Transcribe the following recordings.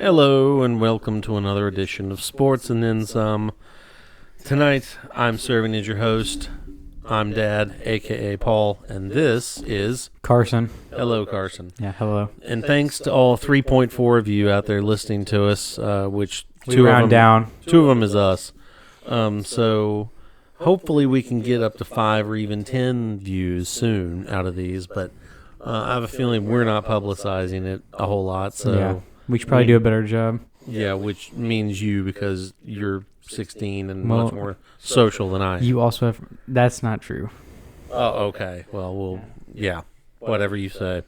Hello and welcome to another edition of Sports and Then Some. Tonight I'm serving as your host. I'm Dad, aka Paul, and this is Carson. Hello, Carson. Yeah, hello. And thanks to all 3.4 of you out there listening to us, which We round down. Two of them is us. So hopefully we can get up to 5 or even 10 views soon out of these, but I have a feeling we're not publicizing it a whole lot. So Yeah, we should probably do a better job. Yeah, which means you because you're 16 and much more social than I am. You also have... That's not true. Oh, okay. Well, yeah, whatever you say.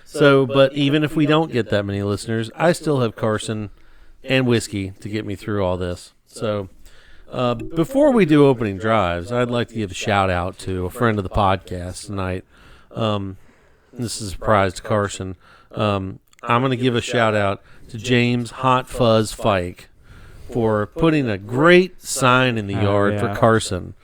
So, but even if we don't get that many listeners, I still have Carson and whiskey to get me through all this. So, before we do opening drives, I'd like to give a shout out to a friend of the podcast tonight. This is a surprise to Carson. I'm going to give a shout out to James Hot Fuzz Fike for putting a great sign in the yard for Carson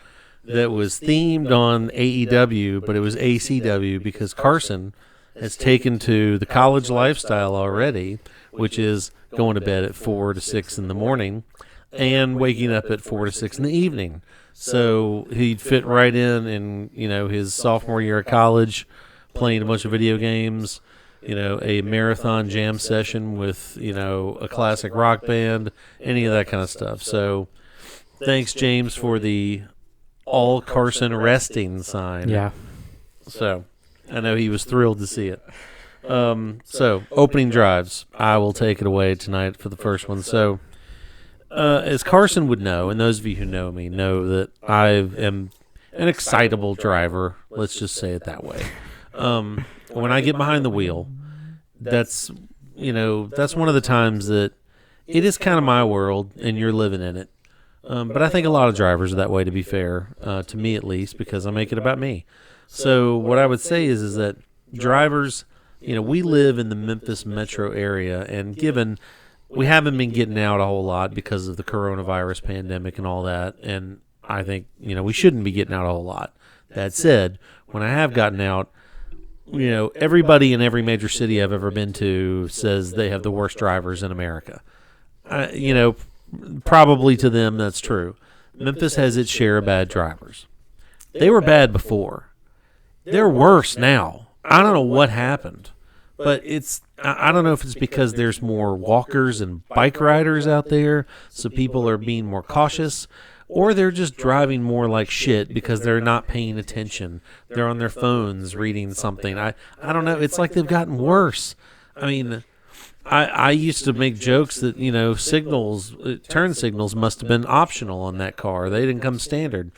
that was themed on AEW, but it was ACW because Carson has taken to the college lifestyle already, which is going to bed at 4 to 6 in the morning and waking up at 4 to 6 in the evening. So he'd fit right in, his sophomore year of college, playing a bunch of video games, a marathon jam session with, a classic rock band, any of that kind of stuff. So thanks, James, for the all Carson resting sign. Yeah. So I know he was thrilled to see it. So opening drives, I will take it away tonight for the first one. So as Carson would know, and those of you who know me know that I am an excitable driver. Let's just say it that way. When I get behind the wheel, that's one of the times that it is kind of my world and you're living in it. But I think a lot of drivers are that way, to be fair, to me at least, because I make it about me. So what I would say is that drivers, we live in the Memphis metro area, and given we haven't been getting out a whole lot because of the coronavirus pandemic and all that, and I think, we shouldn't be getting out a whole lot. That said, when I have gotten out, everybody in every major city I've ever been to says they have the worst drivers in America. Probably to them that's true. Memphis has its share of bad drivers. They were bad before. They're worse now. I don't know what happened, but I don't know if it's because there's more walkers and bike riders out there, so people are being more cautious, or they're just driving more like shit because they're not paying attention. They're on their phones reading something. I don't know. It's like they've gotten worse. I mean, I used to make jokes that, turn signals must have been optional on that car. They didn't come standard.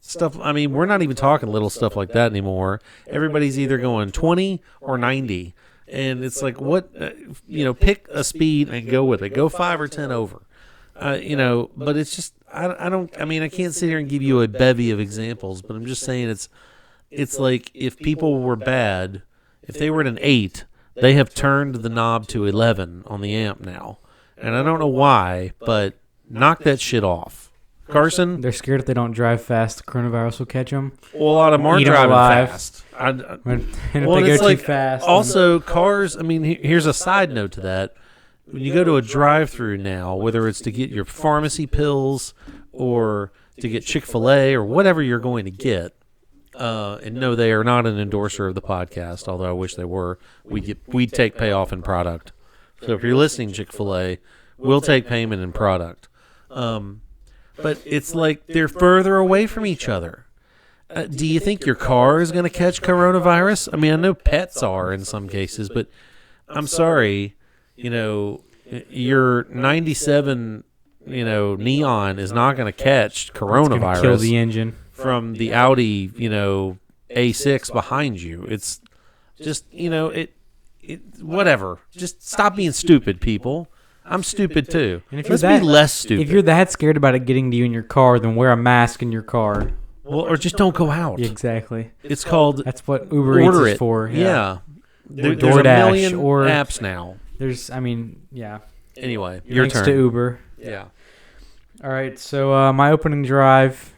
Stuff. I mean, we're not even talking little stuff like that anymore. Everybody's either going 20 or 90. And it's like, what, pick a speed and go with it. Go 5 or 10 over. But it's just, I can't sit here and give you a bevy of examples, but I'm just saying it's like if people were bad, if they were at an 8, they have turned the knob to 11 on the amp now. And I don't know why, but knock that shit off. Carson? They're scared if they don't drive fast, the coronavirus will catch them. Well, a lot of them aren't driving fast. And if they go too fast. Also, cars, here's a side note to that. When you go to a drive-thru now, whether it's to get your pharmacy pills or to get Chick-fil-A or whatever you're going to get, and no, they are not an endorser of the podcast, although I wish they were. We take payoff in product. So if you're listening, Chick-fil-A, we'll take payment in product. But it's like they're further away from each other. Do you think your car is going to catch coronavirus? I know pets are in some cases, but I'm sorry. Your 97, Neon is not going to catch coronavirus. Kill the engine from the Audi, A6 behind you. It's just, whatever. Just stop being stupid, people. I'm stupid too. And if Let's be less stupid. If you're that scared about it getting to you in your car, then wear a mask in your car. Well, or just don't go out. Exactly. It's called. That's what Uber Eats is for. Yeah. There's DoorDash, a million or apps now. Yeah. Anyway, your Thanks turn. to Uber. Yeah. All right, so my opening drive,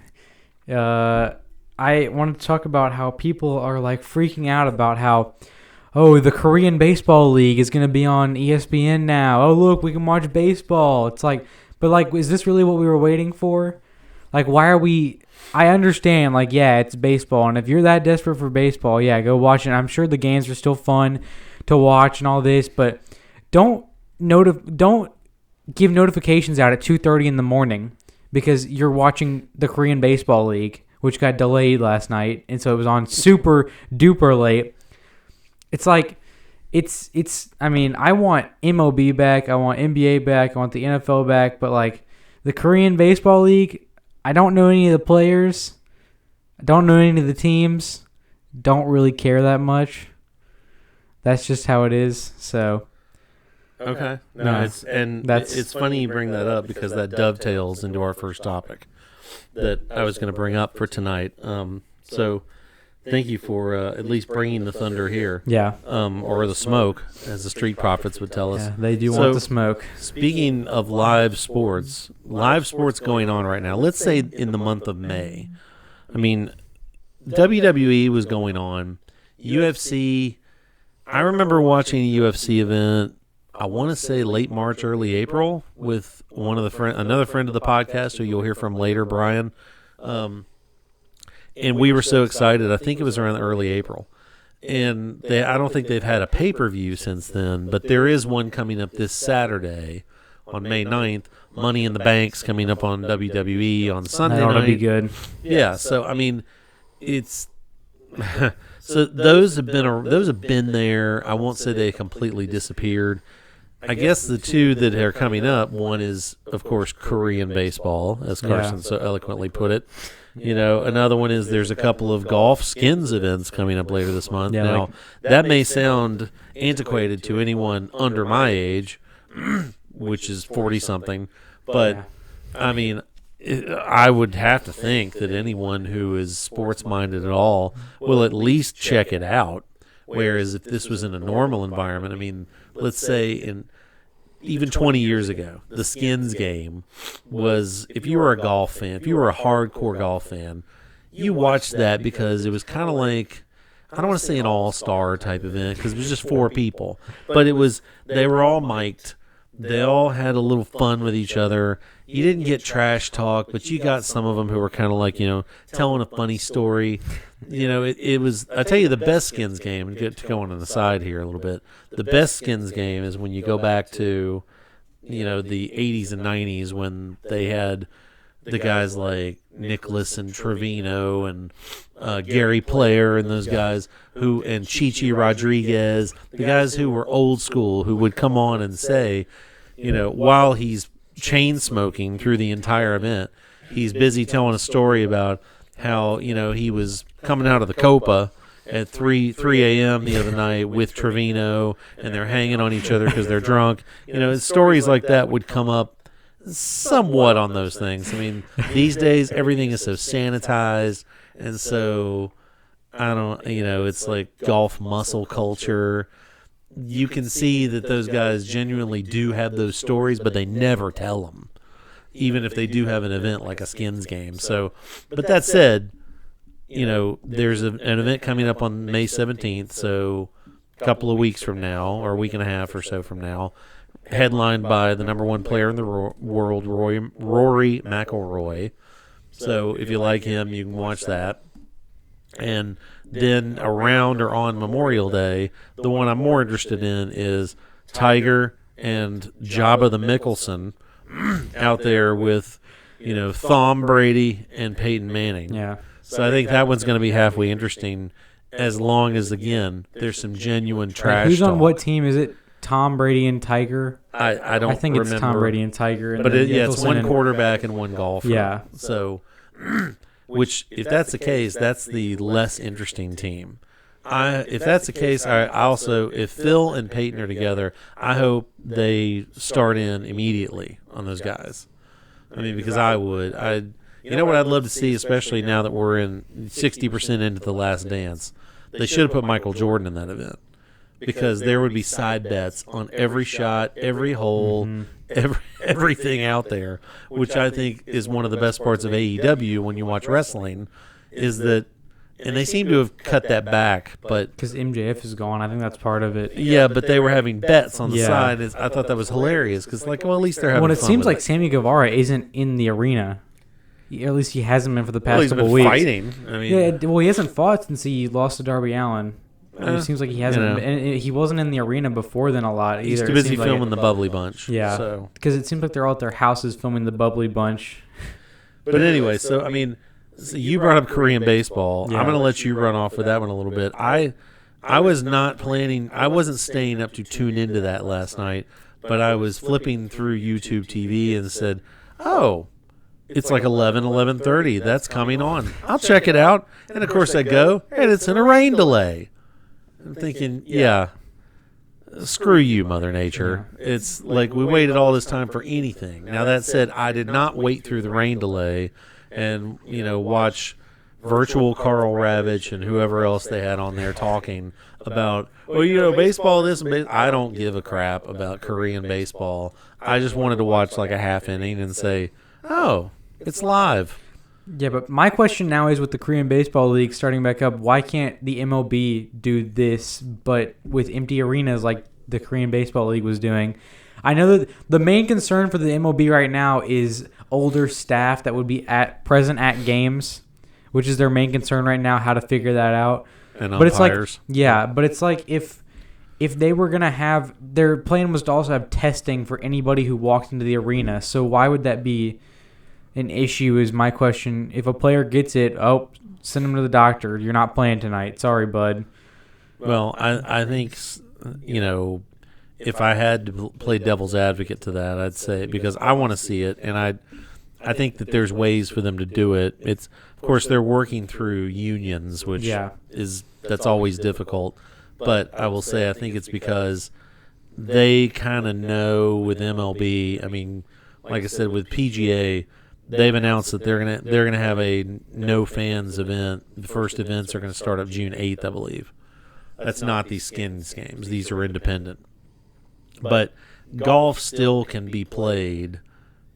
I wanted to talk about how people are like freaking out about how oh, the Korean Baseball League is going to be on ESPN now. Oh, look, we can watch baseball. It's like, but like, is this really what we were waiting for? Like, why are we? I understand, like, yeah, it's baseball, and if you're that desperate for baseball, yeah, go watch it. I'm sure the games are still fun to watch and all this, but don't give notifications out at 2:30 in the morning because you're watching the Korean Baseball League, which got delayed last night, and so it was on super duper late. It's like, I mean, I want MLB back, I want NBA back, I want the NFL back, but like the Korean Baseball League, I don't know any of the players, I don't know any of the teams, don't really care that much. That's just how it is. So okay. No, it's funny you bring that up because that dovetails into our first topic that I was going to bring up for tonight. So thank you for at least bringing the thunder here. Yeah. Or the smoke, as the street prophets would tell us. Yeah, they do want the smoke. Speaking of live sports going on right now, let's say in the month of May. I mean, WWE was going on. UFC, I remember watching a UFC event, I want to say late March, early April, with another friend of the podcast who you'll hear from later, Brian. And we were so excited. I think it was around early April. And I don't think they've had a pay-per-view since then, but there is one coming up this Saturday on May 9th. Money in the Bank's coming up on WWE on Sunday night. That'll be good. Yeah, so, I mean, it's... so those have been there. I won't say they completely disappeared. I guess the two that are coming up, one is, of course, Korean baseball, as Carson so eloquently put it. You know, another one is there's a couple of golf skins events coming up later this month. Yeah, now, that may sound antiquated to anyone under my age, which is 40-something, but, I mean, I would have to think that anyone who is sports-minded at all will at least check it out, whereas if this was in a normal environment, I mean, let's say even 20 years ago, the skins game was, if you were a golf fan, if you were a hardcore golf fan, you watched that because it was kind of like, I don't want to say an all-star type event because it was just 4 people, but they were all mic'd. They all had a little fun with each other. You didn't get trash talk, but you got some of them who were kind of like, you know, telling a funny story. You know, it was, I tell you, the best skins game, and get to go on the side here a little bit, the best skins game is when you go back to, you know, the 80s and 90s when they had the guys like Nicholas and Trevino and Gary Player and those guys and Chichi Rodriguez, the guys who were old school who would come on and say, you know, while he's chain smoking through the entire event, he's busy telling a story about how, you know, he was coming out of the Copa at 3 a.m. the other night with Trevino, and they're hanging on each other because they're drunk. You know, stories like that would come up somewhat on those things. I mean, these days everything is so sanitized, and so it's like golf muscle culture. You can see that those guys genuinely do have those stories, but they never tell them, even if they do have an event like a skins game. So, but that said, you know, there's an event coming up on May 17th, so a couple of weeks from now, or a week and a half or so from now, headlined by the number one player in the world, Rory McIlroy. So if you like him, you can watch that. And then around or on Memorial Day, the one I'm more interested in is Tiger and Jabba the Mickelson out there with, you know, Tom Brady and Peyton Manning. Yeah. So I think that one's going to be halfway interesting, as long as, again, there's some genuine trash Who's talk. on what team? Is it Tom Brady and Tiger? I don't. I think remember. It's Tom Brady and Tiger. And but it's one and quarterback and one golfer. Yeah. So, which, if that's the case, that's the less interesting team. If that's the case, I also, if Phil and Peyton are together, I hope they start in immediately on those guys. I mean, because I would. You know what I'd love to see, especially now that we're in 60% into the Last Dance? They should have put Michael Jordan in that event, because there would be side bets on every shot, every hole, everything out there, which I think is one of the best parts of AEW when you watch wrestling, is that And they seem to have cut that back, but because MJF is gone, I think that's part of it. yeah, but they were having bets on the Yeah. side. I thought that was hilarious because, like, well, at least they're having Well, it fun seems with like it. Sammy Guevara isn't in the arena. At least he hasn't been for the Well, past he's couple been weeks. fighting. I mean, Yeah, well, he hasn't fought since he lost to Darby Allin. It seems like he hasn't. you know. And he wasn't in the arena before then a lot either. he's too It busy seemed like filming the Bubbly Bunch. Yeah. So, because it seems like they're all at their houses filming the Bubbly Bunch. but anyway, so I mean, so you brought up Korean baseball. Yeah. I'm going to let you run off with that one a little bit. I was not planning. I wasn't staying up to tune into that last night, but I was flipping through YouTube TV and said, "Oh, it's like 11:30. That's coming on. I'll check it out." And of course I go, and it's in a rain delay. I'm thinking, yeah, screw you, Mother Nature. It's like we waited all this time for anything. Now that said, I did not wait through the rain delay and, watch virtual Carl Ravitch and whoever else they had on there talking about, well, baseball this and baseball. I don't give a crap about Korean baseball. I just wanted to watch like a half inning and say, oh, it's live. Yeah, but my question now is with the Korean Baseball League starting back up, why can't the MLB do this but with empty arenas like the Korean Baseball League was doing? I know that the main concern for the MLB right now is older staff that would be present at games, which is their main concern right now, how to figure that out. And but it's umpires. like, yeah, but it's like if they were going to have, their plan was to also have testing for anybody who walked into the arena. So why would that be an issue is my question. If a player gets it, send him to the doctor. You're not playing tonight. Sorry, bud. Well, I think, if I had to play devil's advocate to that, I'd say, because I want to see it, and I think that there's ways for them to do it. It's, of course, they're working through unions, which that's always difficult. But I will say I think it's because they kind of know with MLB, I mean, like I said, with PGA, they've announced that they're gonna have a no fans event. The first events are going to start up June 8th, I believe. That's not these skins games; these are independent. But golf still can be played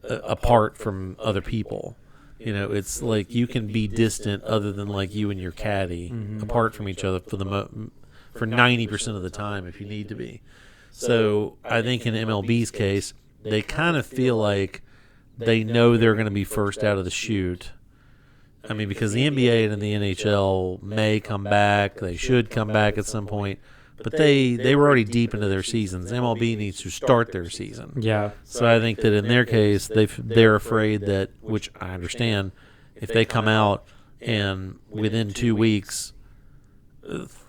apart from other people. It's like you can be distant, other than like you and your caddy, apart from each other for 90% of the time if you need to be. So I think in MLB's case, they kind of feel like they know they're going to be first out of the chute. I mean, because the NBA and the NHL may come back. They should come back at some point. But they were already deep into their seasons. MLB needs to start their season. Yeah. So I think that in their case, they're afraid that, which I understand, if they come out and within 2 weeks,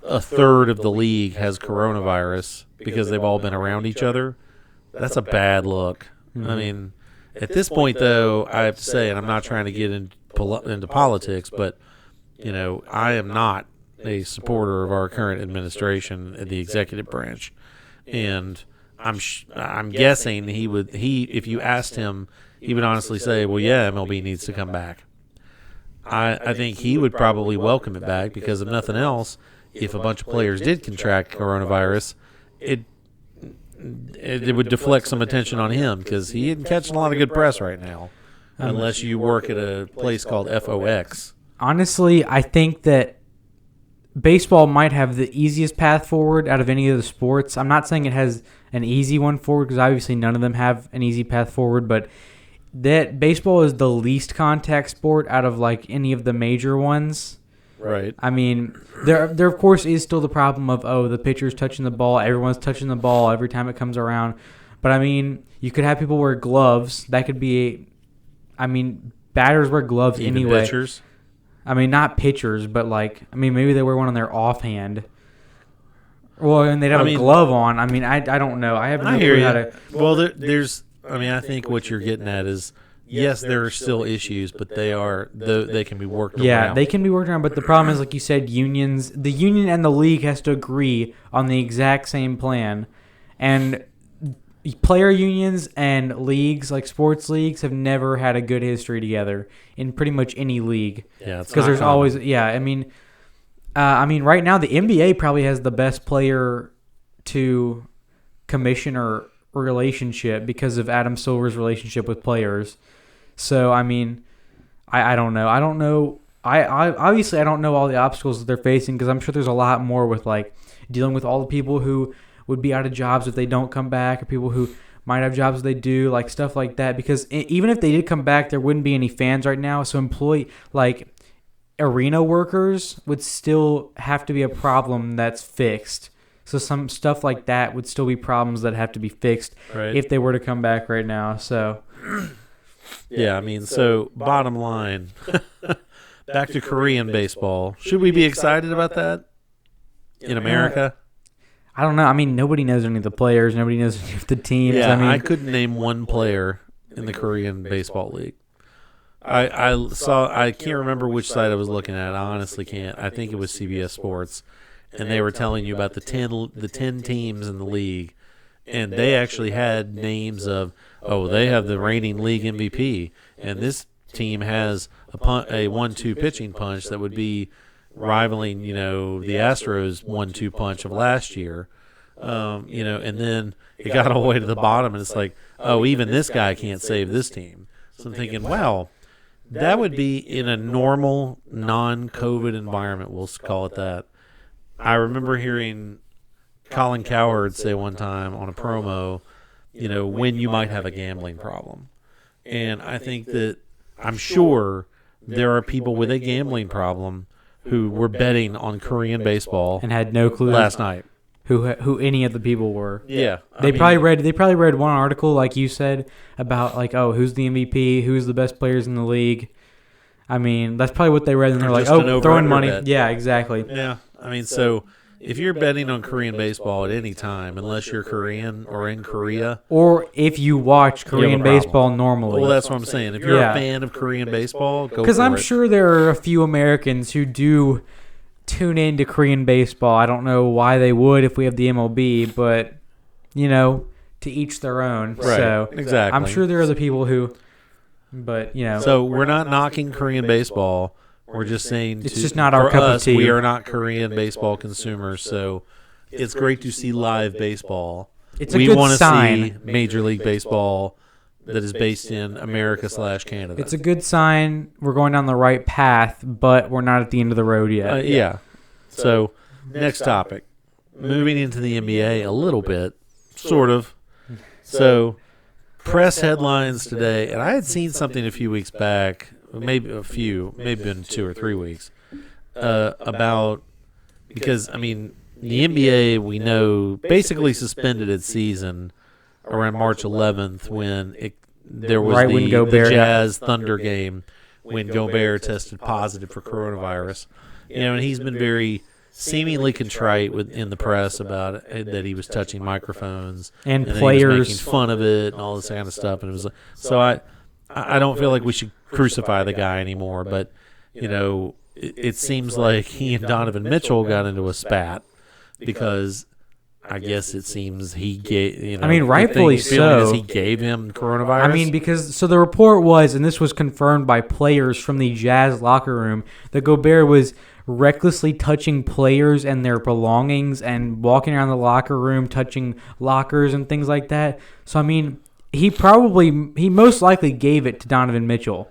a third of the league has coronavirus because they've all been around each other, that's a bad look. I mean, at this point, though, I have to say, and I'm not trying to get into politics, but, I am not a supporter of our current administration in the executive branch. And I'm guessing if you asked him, he would honestly say, well, yeah, MLB needs to come back. I think he would probably welcome it back because, if nothing else, if a bunch of players did contract coronavirus, it would deflect some attention on him because he isn't catching a lot of good press right now, unless you work at a place called FOX. Honestly, I think that baseball might have the easiest path forward out of any of the sports. I'm not saying it has an easy one forward because obviously none of them have an easy path forward, but that baseball is the least contact sport out of like any of the major ones. Right. I mean, there of course is still the problem of, the pitcher's touching the ball, everyone's touching the ball every time it comes around. But I mean, you could have people wear gloves. That could be, batters wear gloves Even anyway. pitchers? I mean, not pitchers, but maybe they wear one on their offhand. Well, and they'd have a glove on. I mean, I don't know. I have no clue how to. Well, I think what you're getting at is, yes, there are still issues, but they can be worked around. Yeah, they can be worked around, but the problem is, like you said, the union and the league has to agree on the exact same plan. And player unions and leagues, like sports leagues, have never had a good history together in pretty much any league. Yeah, because there's always, right now the NBA probably has the best player to commissioner relationship because of Adam Silver's relationship with players. So I don't know. I don't know I obviously I don't know all the obstacles that they're facing because I'm sure there's a lot more with like dealing with all the people who would be out of jobs if they don't come back, or people who might have jobs if they do, like stuff like that. Because even if they did come back, there wouldn't be any fans right now. So arena workers would still have to be a problem that's fixed. So some stuff like that would still be problems that have to be fixed if they were to come back right now. So yeah, I mean, so bottom line, back to Korean baseball. Should we be excited about that in America? I don't know. I mean, nobody knows any of the players. Nobody knows any of the teams. Yeah, I mean, I couldn't name one player in the Korean baseball league. I can't remember which site I was looking at. I honestly can't. I think it was CBS Sports, and they were telling you about the 10 teams in the league, and they actually had names of, they have the reigning league MVP, and this team has a 1-2 pitching punch that would be rivaling, the Astros 1-2 punch of last year, and then it got all the way to the bottom, and it's like, even this guy can't save this team. So I'm thinking, wow, that would be in a normal, non-COVID environment, we'll call it that. I remember hearing Colin Cowherd say one time on a promo, when you might have a gambling problem. And I think that I'm sure there are people with a gambling problem who were betting on Korean baseball and had no clue last night who any of the people were. Yeah, They probably read one article like you said about like, who's the MVP, who's the best players in the league. I mean, that's probably what they read, and they're like, throwing money. Bet. Yeah, exactly. Yeah, I mean, so if you're betting on Korean baseball at any time, unless you're Korean or in Korea, or if you watch Korean baseball normally. Well, that's what I'm saying. If you're a fan of Korean baseball, go for it. Because I'm sure there are a few Americans who do tune into Korean baseball. I don't know why they would if we have the MLB, but, to each their own. Right, so exactly. I'm sure there are the people who, but, So we're not knocking Korean baseball. We're just saying it's just not our cup of tea. We are not Korean baseball consumers, so it's great to see live baseball. We want to see Major League Baseball that is based in America/Canada. It's a good sign we're going down the right path, but we're not at the end of the road yet. Yeah. So next topic, moving into the NBA a little bit, sort of. So press headlines today, and I had seen something a few weeks back. Maybe been 2 or 3 weeks, about, because, I mean, the NBA, we know, basically suspended its season around March 11th when there was the Jazz Thunder game when Gobert tested positive for coronavirus. And he's been very seemingly contrite in the press about it, that he was touching microphones and players, he was making fun of it and all this kind of stuff. And it was so I don't feel like we should crucify the guy anymore, but, it seems like he and Donovan Mitchell got into a spat because I guess it seems he gave, rightfully so. He gave him coronavirus. I mean, because the report was, and this was confirmed by players from the Jazz locker room, that Gobert was recklessly touching players and their belongings and walking around the locker room, touching lockers and things like that. So, I mean, he most likely gave it to Donovan Mitchell.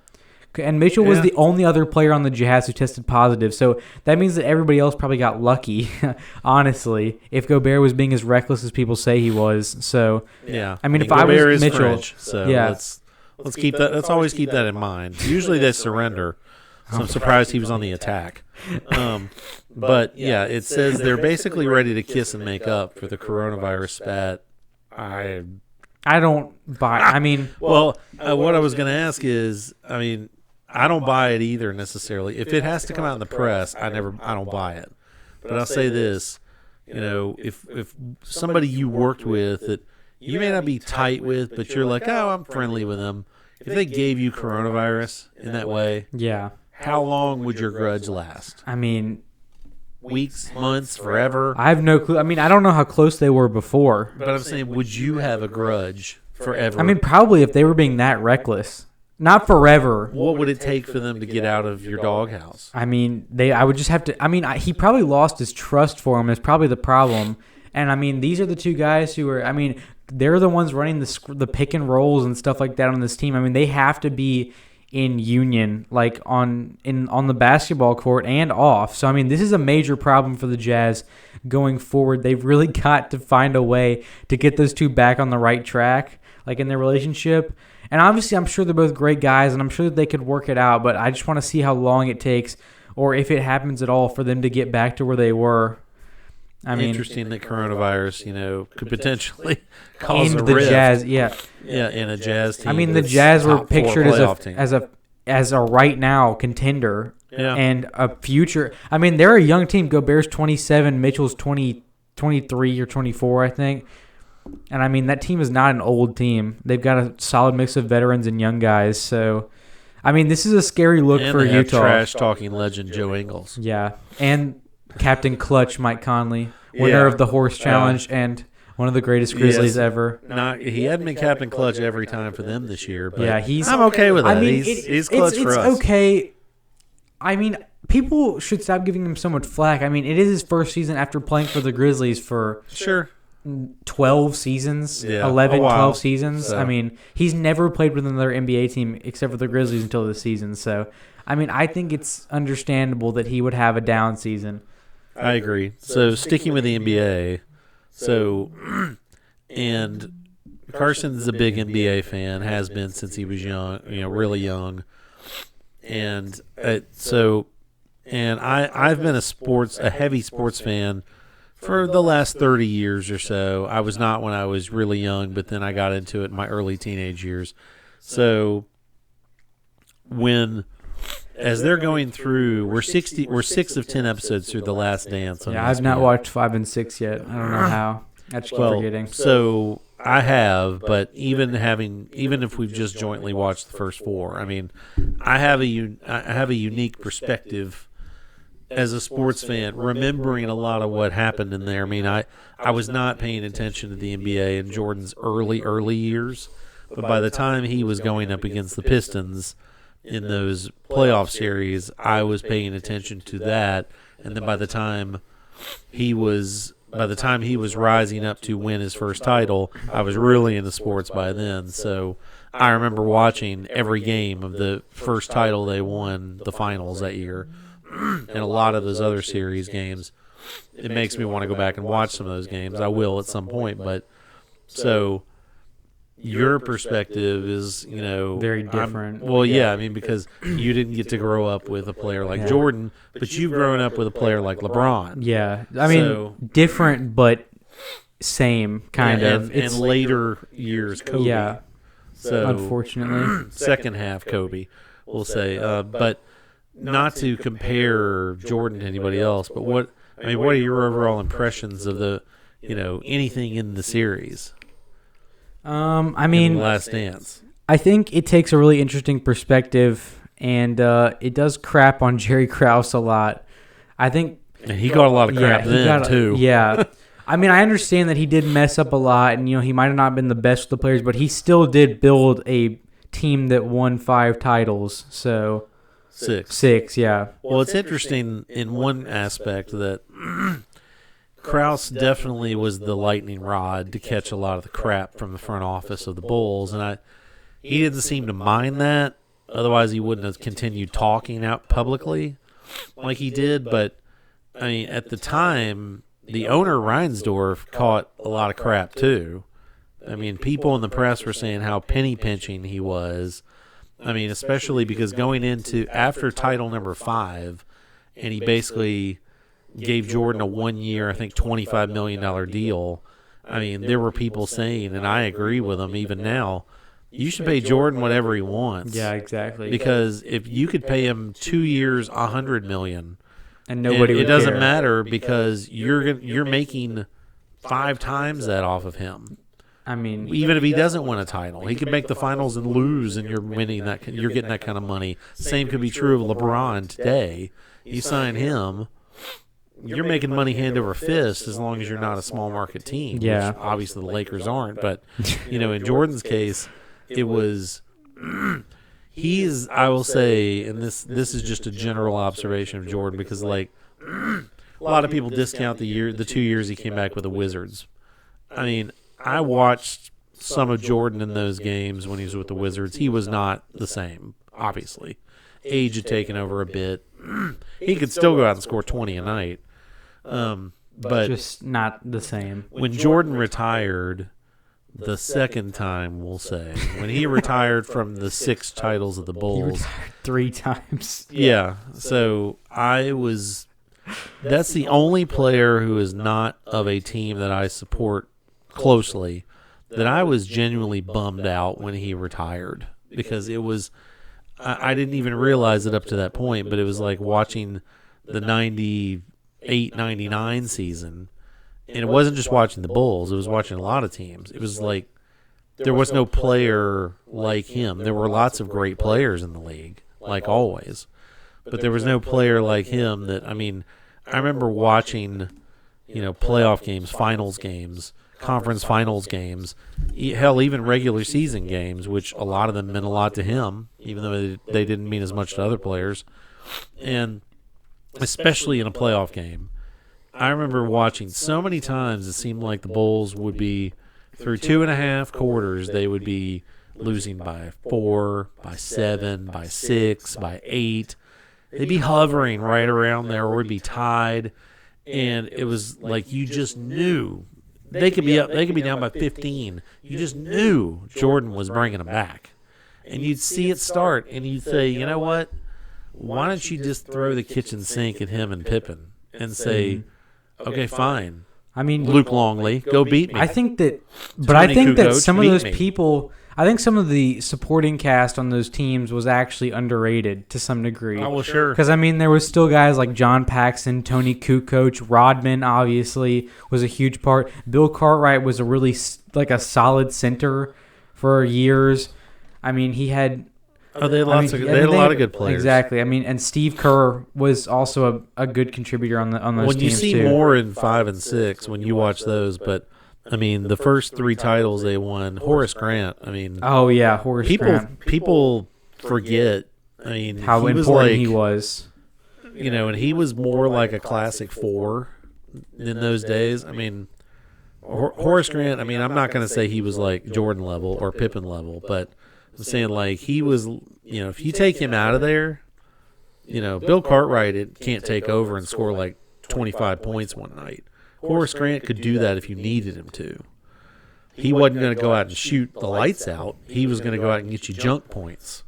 And Mitchell was the only other player on the Jazz who tested positive. So that means that everybody else probably got lucky, honestly, if Gobert was being as reckless as people say he was. So, yeah. I mean, if I was Mitchell, French, so let's keep that. Let's always keep that in mind. Usually they surrender. So I'm surprised he was on the attack. But yeah, it says they're basically ready to kiss and make up for the coronavirus spat. I don't buy. I mean, what I was going to ask is, I don't buy it either necessarily. If it has to come out in the press, I don't buy it. But I'll say this, if somebody you worked with that you may not be tight with, but you're like, I'm friendly with them. If they gave you coronavirus in that way, yeah, how long would your grudge last? I mean, weeks, months, forever? I have no clue. I mean, I don't know how close they were before. But I'm saying, would you have a grudge forever? I mean, probably if they were being that reckless. Not forever. What would it take for them to get out of your doghouse? I mean, I would just have to. I mean, he probably lost his trust for him. Is probably the problem. And I mean, these are the two guys who are. I mean, they're the ones running the pick and rolls and stuff like that on this team. I mean, they have to be in union, like on the basketball court and off. So I mean, this is a major problem for the Jazz going forward. They've really got to find a way to get those two back on the right track, like in their relationship. And obviously, I'm sure they're both great guys, and I'm sure that they could work it out. But I just want to see how long it takes, or if it happens at all, for them to get back to where they were. I mean, interesting that coronavirus, could potentially cause in a the rift. Jazz, in a Jazz team. I mean, the that's Jazz were top 4 pictured playoff team. as a right now contender Yeah. and a future. I mean, they're a young team. Gobert's 27, Mitchell's 23 or 24, I think. And I mean, that team is not an old team. They've got a solid mix of veterans and young guys. So, I mean, this is a scary look and for they have Utah. trash-talking legend Joe Ingles. Yeah, and Captain Clutch Mike Conley, winner of the Horse Challenge and one of the greatest Grizzlies ever. He hadn't been Captain Clutch every time for them this year, but I'm okay with that. I mean, he's clutch for us. It's okay. I mean, people should stop giving him so much flack. I mean, it is his first season after playing for the Grizzlies for 12 seasons, 11, 12 seasons. So. I mean, he's never played with another NBA team except for the Grizzlies until this season. So, I mean, I think it's understandable that he would have a down season. I agree. So, sticking with the NBA, and Carson's a big NBA fan, has been since he was young, really young. And I've been a heavy sports fan for the last 30 years or so. I was not when I was really young, but then I got into it in my early teenage years. So as they're going through, we're 6 of 10 episodes through The Last Dance. Yeah, I've not watched 5 and 6 yet. I don't know how. I just keep forgetting. So I have, but even if we've just jointly watched the first 4, I mean, I have a unique perspective as a sports fan, remembering a lot of what happened in there. I mean, I was not paying attention to the NBA in Jordan's early years, but by the time he was going up against the Pistons in those playoff series, I was paying attention to that. And then by the time he was rising up to win his first title, I was really into sports by then. So I remember watching every game of the first title they won, the finals that year, and a lot of those other series games. It makes me want to go back and watch some of those games. I will at some point, but so your perspective is, very different. I mean, because you didn't get to grow up with a player like Jordan, but you've grown up with a player like LeBron. Yeah, I mean, different but same kind of. And later years, Kobe. Yeah, so unfortunately, second half Kobe, we'll say. But not to compare Jordan to anybody else, but what are your overall impressions of the, anything in the series? I mean, Last Dance. I think it takes a really interesting perspective, and it does crap on Jerry Krause a lot. I think and he got a lot of crap then too. Yeah, I mean, I understand that he did mess up a lot, and he might have not been the best with the players, but he still did build a team that won 5 titles. So 6, yeah. Well, it's interesting in one aspect that Krause definitely was the lightning rod to catch a lot of the crap from the front office of the Bulls, and he didn't seem to mind that. Otherwise, he wouldn't have continued talking out publicly like he did. But I mean, at the time, the owner Reinsdorf caught a lot of crap too. I mean, people in the press were saying how penny pinching he was. I mean, especially because going into after title number 5, and he basically gave Jordan a 1-year, I think $25 million deal. I mean, there were people saying, and I agree with them even now, you should pay Jordan whatever he wants. Yeah, exactly. Because if you could pay him 2 years, $100 million, and nobody would it doesn't care. matter because you're making 5 times that off of him. I mean, even if he doesn't win a title, he could make the finals and lose, and you're winning that. You're getting that kind of money. Same could be true of LeBron today. You sign him, you're making money hand over fist as long as you're not a small market team. Yeah, which obviously the Lakers aren't. But in Jordan's case, it was. I will say, and this is just a general observation of Jordan, because a lot of people discount the 2 years he came back with the Wizards. I mean, I watched some of Jordan in those games when he was with the Wizards. He was not the same, obviously. Age had taken over a bit. He could still go out and score 20 a night. But just not the same. when Jordan retired the second time, we'll say, when he retired from the 6 titles of the He Bulls. retired 3 times. Yeah. So that's the only player who is not of a team that I support closely that I was genuinely bummed out when he retired, because it was, I didn't even realize it up to that point, but it was like watching the 98-99 season, and it wasn't just watching the Bulls, it was watching a lot of teams. It was like there was no player like him. There were lots of great players in the league, like always, but there was no player like him that, I mean, I remember watching, playoff games, finals games, conference finals games, hell, even regular season games, which a lot of them meant a lot to him, even though they didn't mean as much to other players. And especially in a playoff game, I remember watching so many times it seemed like the Bulls would be, through 2.5 quarters, they would be losing by 4, by 7, by 6, by 8. They'd be hovering right around there, or would be tied, and it was like you just knew they could be up, they could be down by 15. You just knew Jordan was bringing them back, and you'd see it start, and you'd say, you know what? Why don't you just throw the kitchen sink at him and Pippen and say, okay, fine. I mean, Luke Longley, go beat me. I think that, but I think that Kukoc, some of beat those me. people, I think some of the supporting cast on those teams was actually underrated to some degree. Oh, well, sure. Because, I mean, there was still guys like John Paxson, Tony Kukoc, Rodman, obviously, was a huge part. Bill Cartwright was a really, like, a solid center for years. I mean, he had... Oh, they had a lot of good players. Exactly. I mean, and Steve Kerr was also a good contributor on those When teams, you see too. more in 5 and 6 when you watch those, but I mean the first 3 titles they won, Horace Grant. I mean, Oh, yeah, Horace Grant. people forget. I mean, How he was important like, he was. and he was more like a classic 4 in those days. I mean, Horace Grant. I mean, I'm not going to say he was like Jordan level or Pippen level, but I'm saying like he was. If you take him out of there, Bill Cartwright can't take over and score like 25 points one night. Horace Grant could do that if you needed him to. He wasn't going to go out and shoot the lights out. He was going to go out and get you junk points.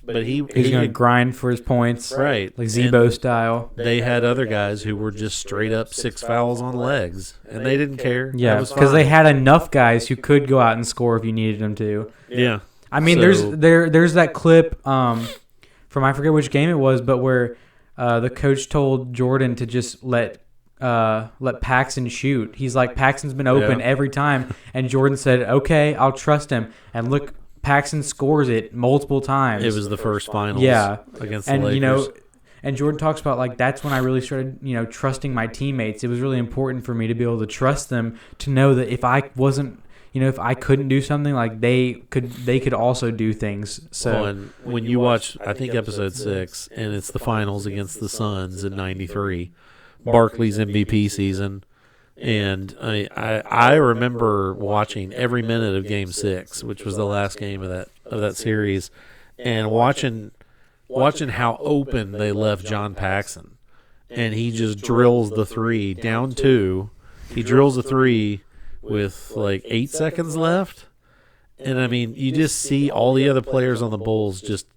But he's going to grind for his points, right, like Zebo style. They had other guys who were just straight up 6 fouls on legs, and they didn't care. Yeah, because they had enough guys who could go out and score if you needed them to. Yeah. I mean, there's that clip from I forget which game it was, but where the coach told Jordan to just let Paxson shoot. He's like, Paxson's been open every time, and Jordan said, "Okay, I'll trust him." And look, Paxson scores it multiple times. It was the first finals, against the and Lakers. And Jordan talks about like that's when I really started trusting my teammates. It was really important for me to be able to trust them, to know that if I wasn't. If I couldn't do something, like they could also do things. So and when you watch, I think episode 6, and it's the finals against the Suns in '93, Barkley's MVP season, and I remember watching every minute of Game 6, which was the last game of that series, and watching how open they left John Paxson, and he just drills the 3 down 2. He drills a 3. With like 8 seconds left, and I mean, you just see all the other players on the Bulls just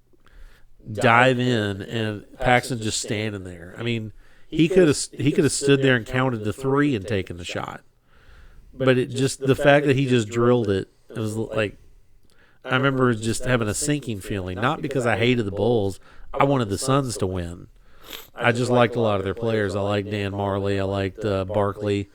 dive in, and Paxson just standing there. I mean, he could have stood there and counted to 3 and taken the shot, but it just the fact that he just drilled it. It was like I remember just having a sinking feeling, not because I hated the Bulls. I wanted the Suns to win. I just liked a lot of their players. I liked Dan Marley. I liked Barkley.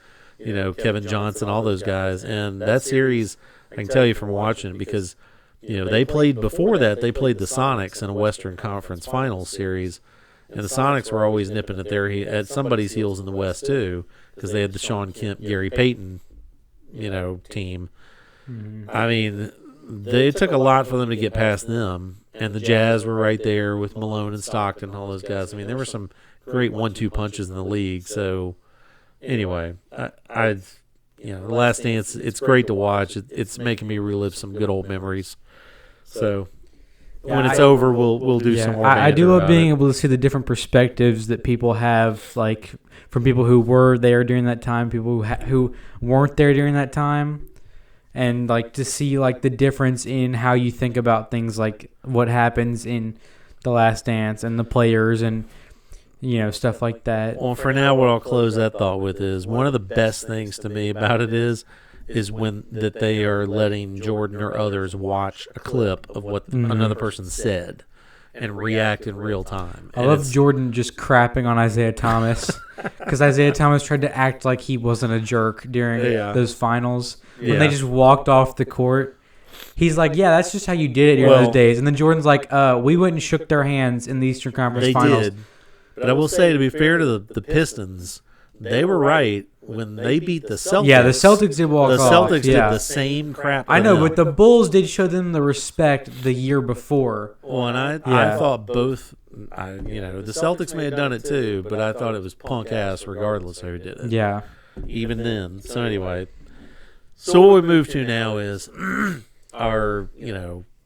Kevin Johnson, all those guys. And that series, I can tell you from watching it, because, they played before that, they played the Sonics in a Western Conference Finals series. And the Sonics were always nipping at somebody's heels in the West, too, because they had the Sean Kemp, Gary Payton, team. Mm-hmm. I mean, it took a lot for them to get past them. And the Jazz were right there with Malone and Stockton and all those guys. I mean, there were some great 1-2 punches in the league, so... Anyway, The Last Dance, it's great to watch. It's making me relive some good old memories. So, when it's over, we'll do some more. I do banter love about being it. able to see the different perspectives that people have, like from people who were there during that time, people who weren't there during that time, and like to see like the difference in how you think about things, like what happens in The Last Dance and the players and stuff like that. Well, for now, what I'll close that thought with is one of the best things to me about it is when that they are letting Jordan or others watch a clip of what another person said and react in real time. I love Jordan just crapping on Isaiah Thomas because Isaiah Thomas tried to act like he wasn't a jerk during those finals when they just walked off the court. He's like, yeah, that's just how you did it during those days. And then Jordan's like, we went and shook their hands in the Eastern Conference Finals. They did. But I will say, to be fair to the Pistons, they were right when they beat the Celtics. Yeah, the Celtics did walk off. The Celtics did the same crap. I know, but the Bulls did show them the respect the year before. Well, and I thought both. The Celtics may have done it too, but I thought it was punk ass regardless of who did it. Yeah. Even then. So anyway, so what we move to now is our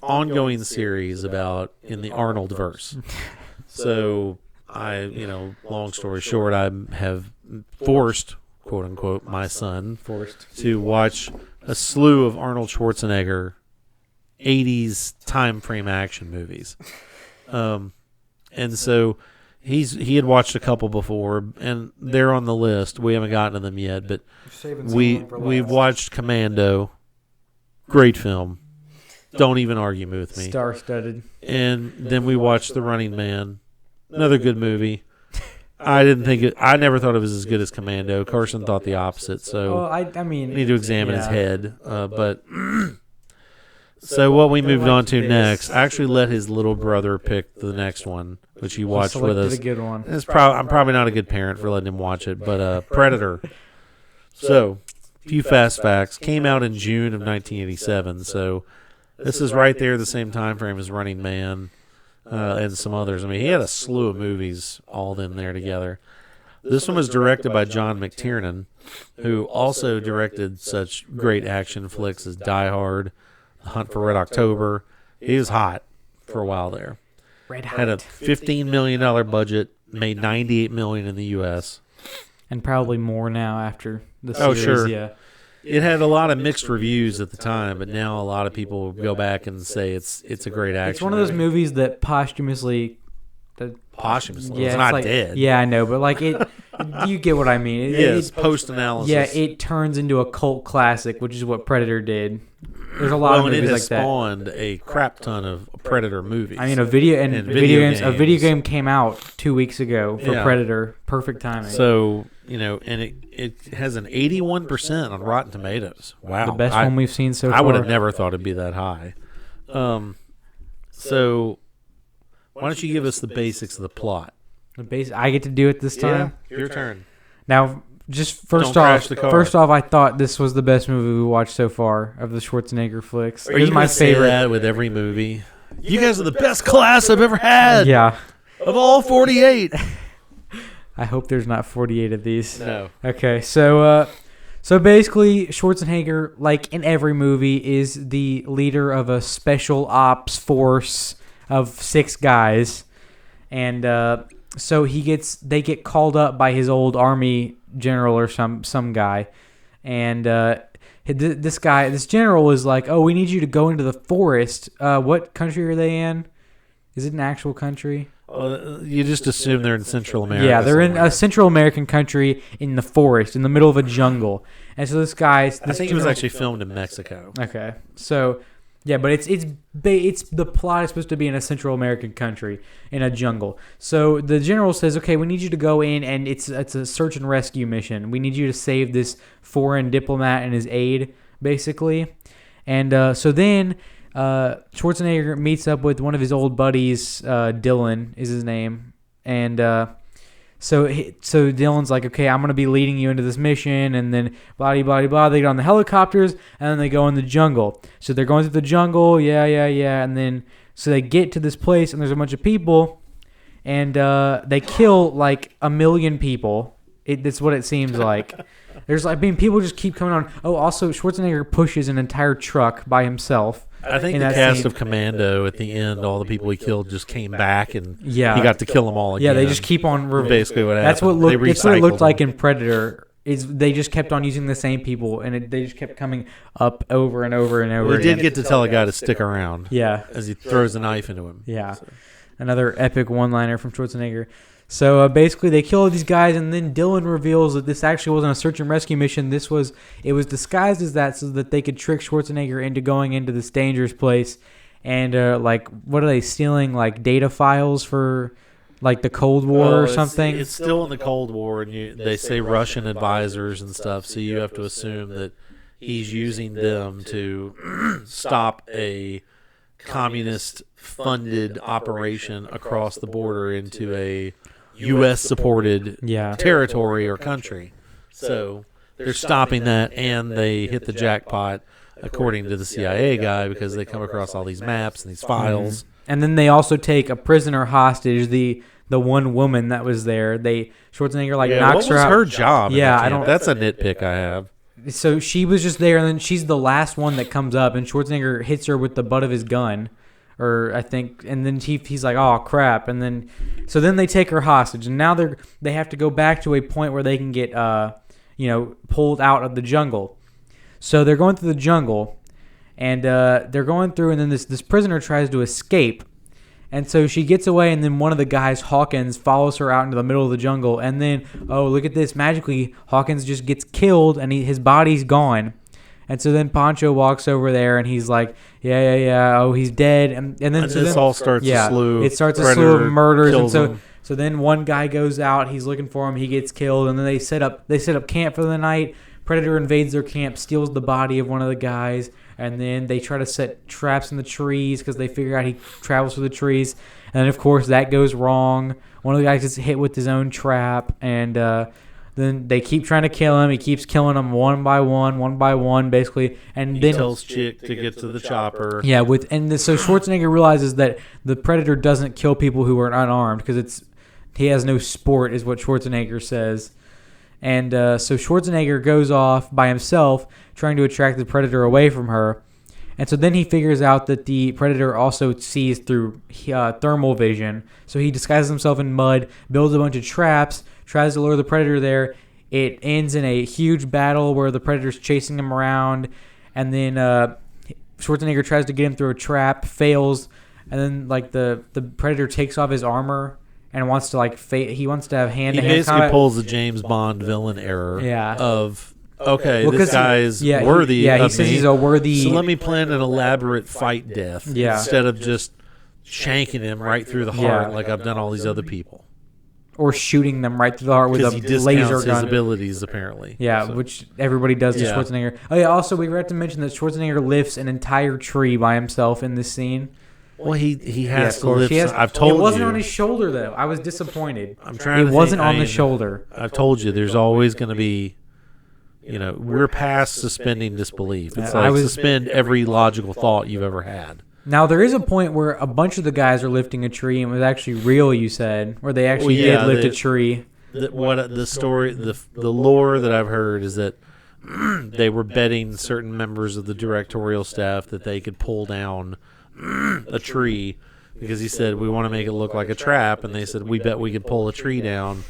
ongoing series about in the Arnold-verse. So long story short, I have forced, quote unquote, my son to watch a slew of Arnold Schwarzenegger 80s time frame action movies. And so he had watched a couple before, and they're on the list. We haven't gotten to them yet, but we've watched Commando. Great film. Don't even argue with me. Star-studded. And then we watched The Running Man. Another good movie. I never thought it was as good as Commando. Carson thought the opposite. So I mean, need to examine his head. But so what we moved on to next, I actually let his little brother pick the next one, which he watched with us. A good one. I'm probably not a good parent for letting him watch it, but Predator. So, a few fast facts. Came out in June of 1987. So this is right there the same time frame as Running Man. And some others. I mean, he had a slew of movies all in there together. This one was directed by John McTiernan, who also directed such great action flicks as Die Hard, The Hunt for Red October. He was hot for a while there. Had a $15 million budget, made $98 million in the U.S. And probably more now after the series. Oh, sure. Yeah. It had a lot of mixed reviews at the time, but now a lot of people go back and say it's a great action. It's one of those movies that posthumously. Posthumously? Yeah, it's not dead. Yeah, I know, but like it, you get what I mean. It's post-analysis. Yeah, it turns into a cult classic, which is what Predator did. There's a lot of movies like that. It spawned a crap ton of Predator movies. I mean, a video game came out 2 weeks ago for Predator. Perfect timing. So, and it has an 81% on Rotten Tomatoes. Wow. The best one we've seen so far. I would have never thought it'd be that high. So, why don't you give us the basics of the plot? I get to do it this time? Yeah, your turn. Now, just first off, I thought this was the best movie we watched so far of the Schwarzenegger flicks. It was my favorite. Say that with every movie. You guys are the best class I've ever had. Yeah. Of all 48. I hope there's not 48 of these. No. Okay, so basically, Schwarzenegger, like in every movie, is the leader of a special ops force of 6 guys, and so they get called up by his old army general or some guy, and this general is like, oh, we need you to go into the forest. What country are they in? Is it an actual country? You just assume they're in Central America. Yeah, they're in a Central American country in the forest, in the middle of a jungle. And so I think it was actually filmed in Mexico. Okay, so yeah, but it's the plot is supposed to be in a Central American country in a jungle. So the general says, okay, we need you to go in, and it's a search and rescue mission. We need you to save this foreign diplomat and his aide, basically. And so then Schwarzenegger meets up with one of his old buddies, Dylan is his name, and so Dylan's like, okay, I'm going to be leading you into this mission, and then blah, blah, blah. They get on the helicopters, and then they go in the jungle. So they're going through the jungle, yeah, and then so they get to this place, and there's a bunch of people, and they kill like 1 million people. That's what it seems like. People just keep coming on. Oh, also, Schwarzenegger pushes an entire truck by himself. I think in the that cast scene. of Commando at the end, all the people he killed just came back, and Yeah. he got to kill them all again. Yeah, they just keep on. Basically, what happened. That's what They looked. That's what it recycled looked like them. in Predator. Is they just kept on using the same people, and they just kept coming up over and over and over. We again. did get to tell a guy to stick around. Yeah. As he throws a knife into him. Yeah. So. Another epic one-liner from Schwarzenegger. So basically, they kill all these guys, and then Dylan reveals that this actually wasn't a search and rescue mission. It was disguised as that so that they could trick Schwarzenegger into going into this dangerous place, and what are they stealing? Like data files for, like the Cold War or something. It's still in the Cold War, and they say Russian advisors and stuff. So you have to assume that he's using them to stop a communist-funded operation across the border into a U.S.-supported territory or country. So they're stopping that, and they hit the jackpot, according to the CIA guy, because they come across all these maps and these files. Mm-hmm. And then they also take a prisoner hostage, the one woman that was there. Schwarzenegger knocks her out. What was her job? Yeah, I don't. That's a nitpick I have. So she was just there, and then she's the last one that comes up, and Schwarzenegger hits her with the butt of his gun, or I think, and then he's like, "Oh crap!" And then, so then they take her hostage, and now they have to go back to a point where they can get, pulled out of the jungle. So they're going through the jungle, and they're going through, and then this prisoner tries to escape. And so she gets away, and then one of the guys, Hawkins, follows her out into the middle of the jungle. And then, oh, look at this. Magically, Hawkins just gets killed, and his body's gone. And so then Pancho walks over there, and he's like, yeah. Oh, he's dead. And then this all starts a slew. It starts a slew of murders. And so then one guy goes out. He's looking for him. He gets killed. And then they set up camp for the night. Predator invades their camp, steals the body of one of the guys, and then they try to set traps in the trees because they figure out he travels through the trees. And then, of course, that goes wrong. One of the guys gets hit with his own trap, and then they keep trying to kill him. He keeps killing them one by one, basically. And then he tells Chick to get to the chopper. Yeah, so Schwarzenegger realizes that the Predator doesn't kill people who are unarmed because he has no sport, is what Schwarzenegger says. And so Schwarzenegger goes off by himself, trying to attract the Predator away from her. And so then he figures out that the Predator also sees through thermal vision. So he disguises himself in mud, builds a bunch of traps, tries to lure the Predator there. It ends in a huge battle where the Predator's chasing him around. And then Schwarzenegger tries to get him through a trap, fails. And then the Predator takes off his armor and wants to he wants to have hand-to-hand combat. He basically pulls the James Bond villain error of, okay, this guy is worthy of me. He says he's a worthy... So let me plan an elaborate fight death instead of just shanking him right through the heart like I've done all these other people. Or shooting them right through the heart with a laser gun. His abilities, apparently. Yeah, which everybody does to Schwarzenegger. Oh, yeah, also, we forgot to mention that Schwarzenegger lifts an entire tree by himself in this scene. Well, he has to lift. I've told you. It wasn't on his shoulder, though. I was disappointed. I'm trying. It wasn't on the shoulder. I've told you. There's always going to be, we're past suspending disbelief. It's suspend every logical thought you've ever had. Now, there is a point where a bunch of the guys are lifting a tree, and it was actually real, you said, where they actually did lift a tree. The story, the lore that I've heard is that they were betting certain members of the directorial staff that they could pull down a tree, because he said, we want to make it look like a trap, and they said, we bet we could pull a tree down.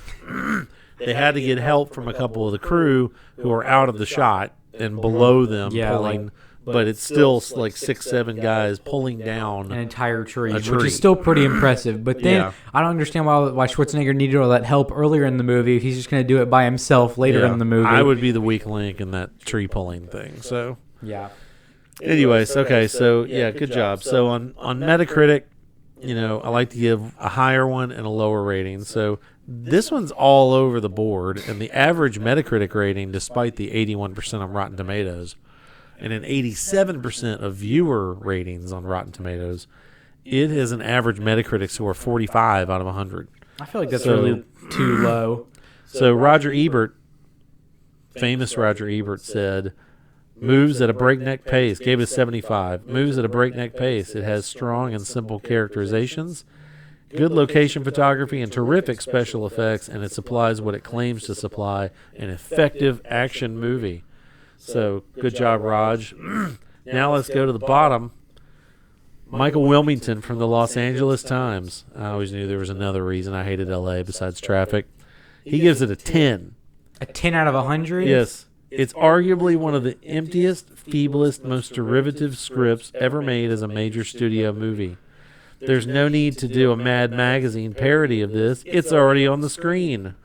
They had to get help from a couple of the crew who are out of the shot and below them pulling, but it's still like 6-7 guys pulling down an entire tree, which is still pretty impressive. But then I don't understand why Schwarzenegger needed all that help earlier in the movie if he's just going to do it by himself later in the movie. I would be the weak link in that tree pulling thing. So yeah. Anyways, okay, so good job. So on Metacritic, I like to give a higher one and a lower rating. So this one's all over the board, and the average Metacritic rating, despite the 81% on Rotten Tomatoes, and an 87% of viewer ratings on Rotten Tomatoes, it has an average Metacritic score of 45 out of 100. I feel like that's really too low. So Roger Ebert, famous Roger Ebert, said, moves at a breakneck pace, gave it a 75. Moves at a breakneck pace. It has strong and simple characterizations, good location photography, and terrific special effects, and it supplies what it claims to supply, an effective action movie. So, good job, Raj. Now let's go to the bottom. Michael Wilmington from the Los Angeles Times. I always knew there was another reason I hated L.A. besides traffic. He gives it a 10. A 10 out of 100? Yes. It's arguably one of the emptiest, feeblest, most derivative scripts ever made as a major studio movie. There's no need to do a Mad Magazine parody of this. It's already on the screen.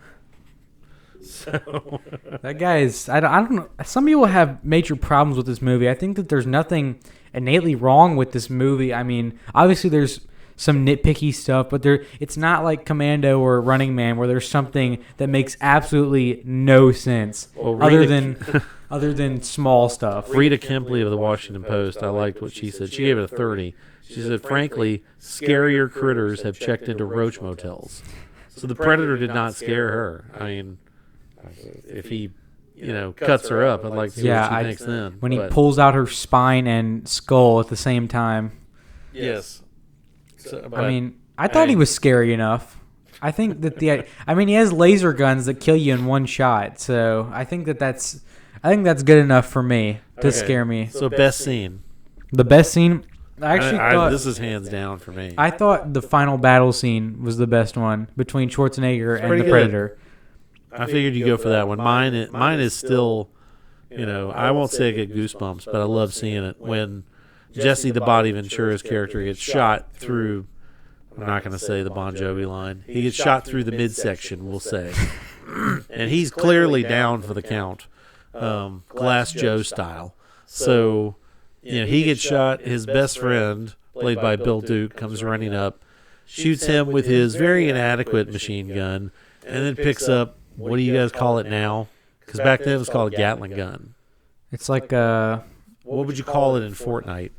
So That guy is... I don't know. Some people have major problems with this movie. I think that there's nothing innately wrong with this movie. I mean, obviously there's some nitpicky stuff, but it's not like Commando or Running Man where there's something that makes absolutely no sense other than small stuff. Rita Kempley of the Washington Post, I liked what she said. She gave it a 30. She said, frankly, scarier critters have checked into roach motels. So the Predator did not scare her. I mean, if he, cuts her up, I'd like to see what she thinks then. When he pulls out her spine and skull at the same time. Yes. So, I mean, I thought he was scary enough. I think that he has laser guns that kill you in one shot. So I think that's good enough for me to scare me. So best scene. The best scene. I thought this is hands down for me. I thought the final battle scene was the best one between Schwarzenegger and the Predator. I figured you go for that one. Mine is still, I won't say I get goosebumps, but I love seeing it when Jesse the Body Ventura's character gets shot through. I'm not going to say the Bon Jovi line. He gets shot through the midsection, we'll say, and he's clearly down for the count, Glass Joe style. So, he gets shot. His best friend, played by Bill Duke, comes running up, shoots him with his very inadequate machine gun, and then picks up, what do you guys call it now? Because back then it was called a Gatling gun. It's like what would you call it in Fortnite?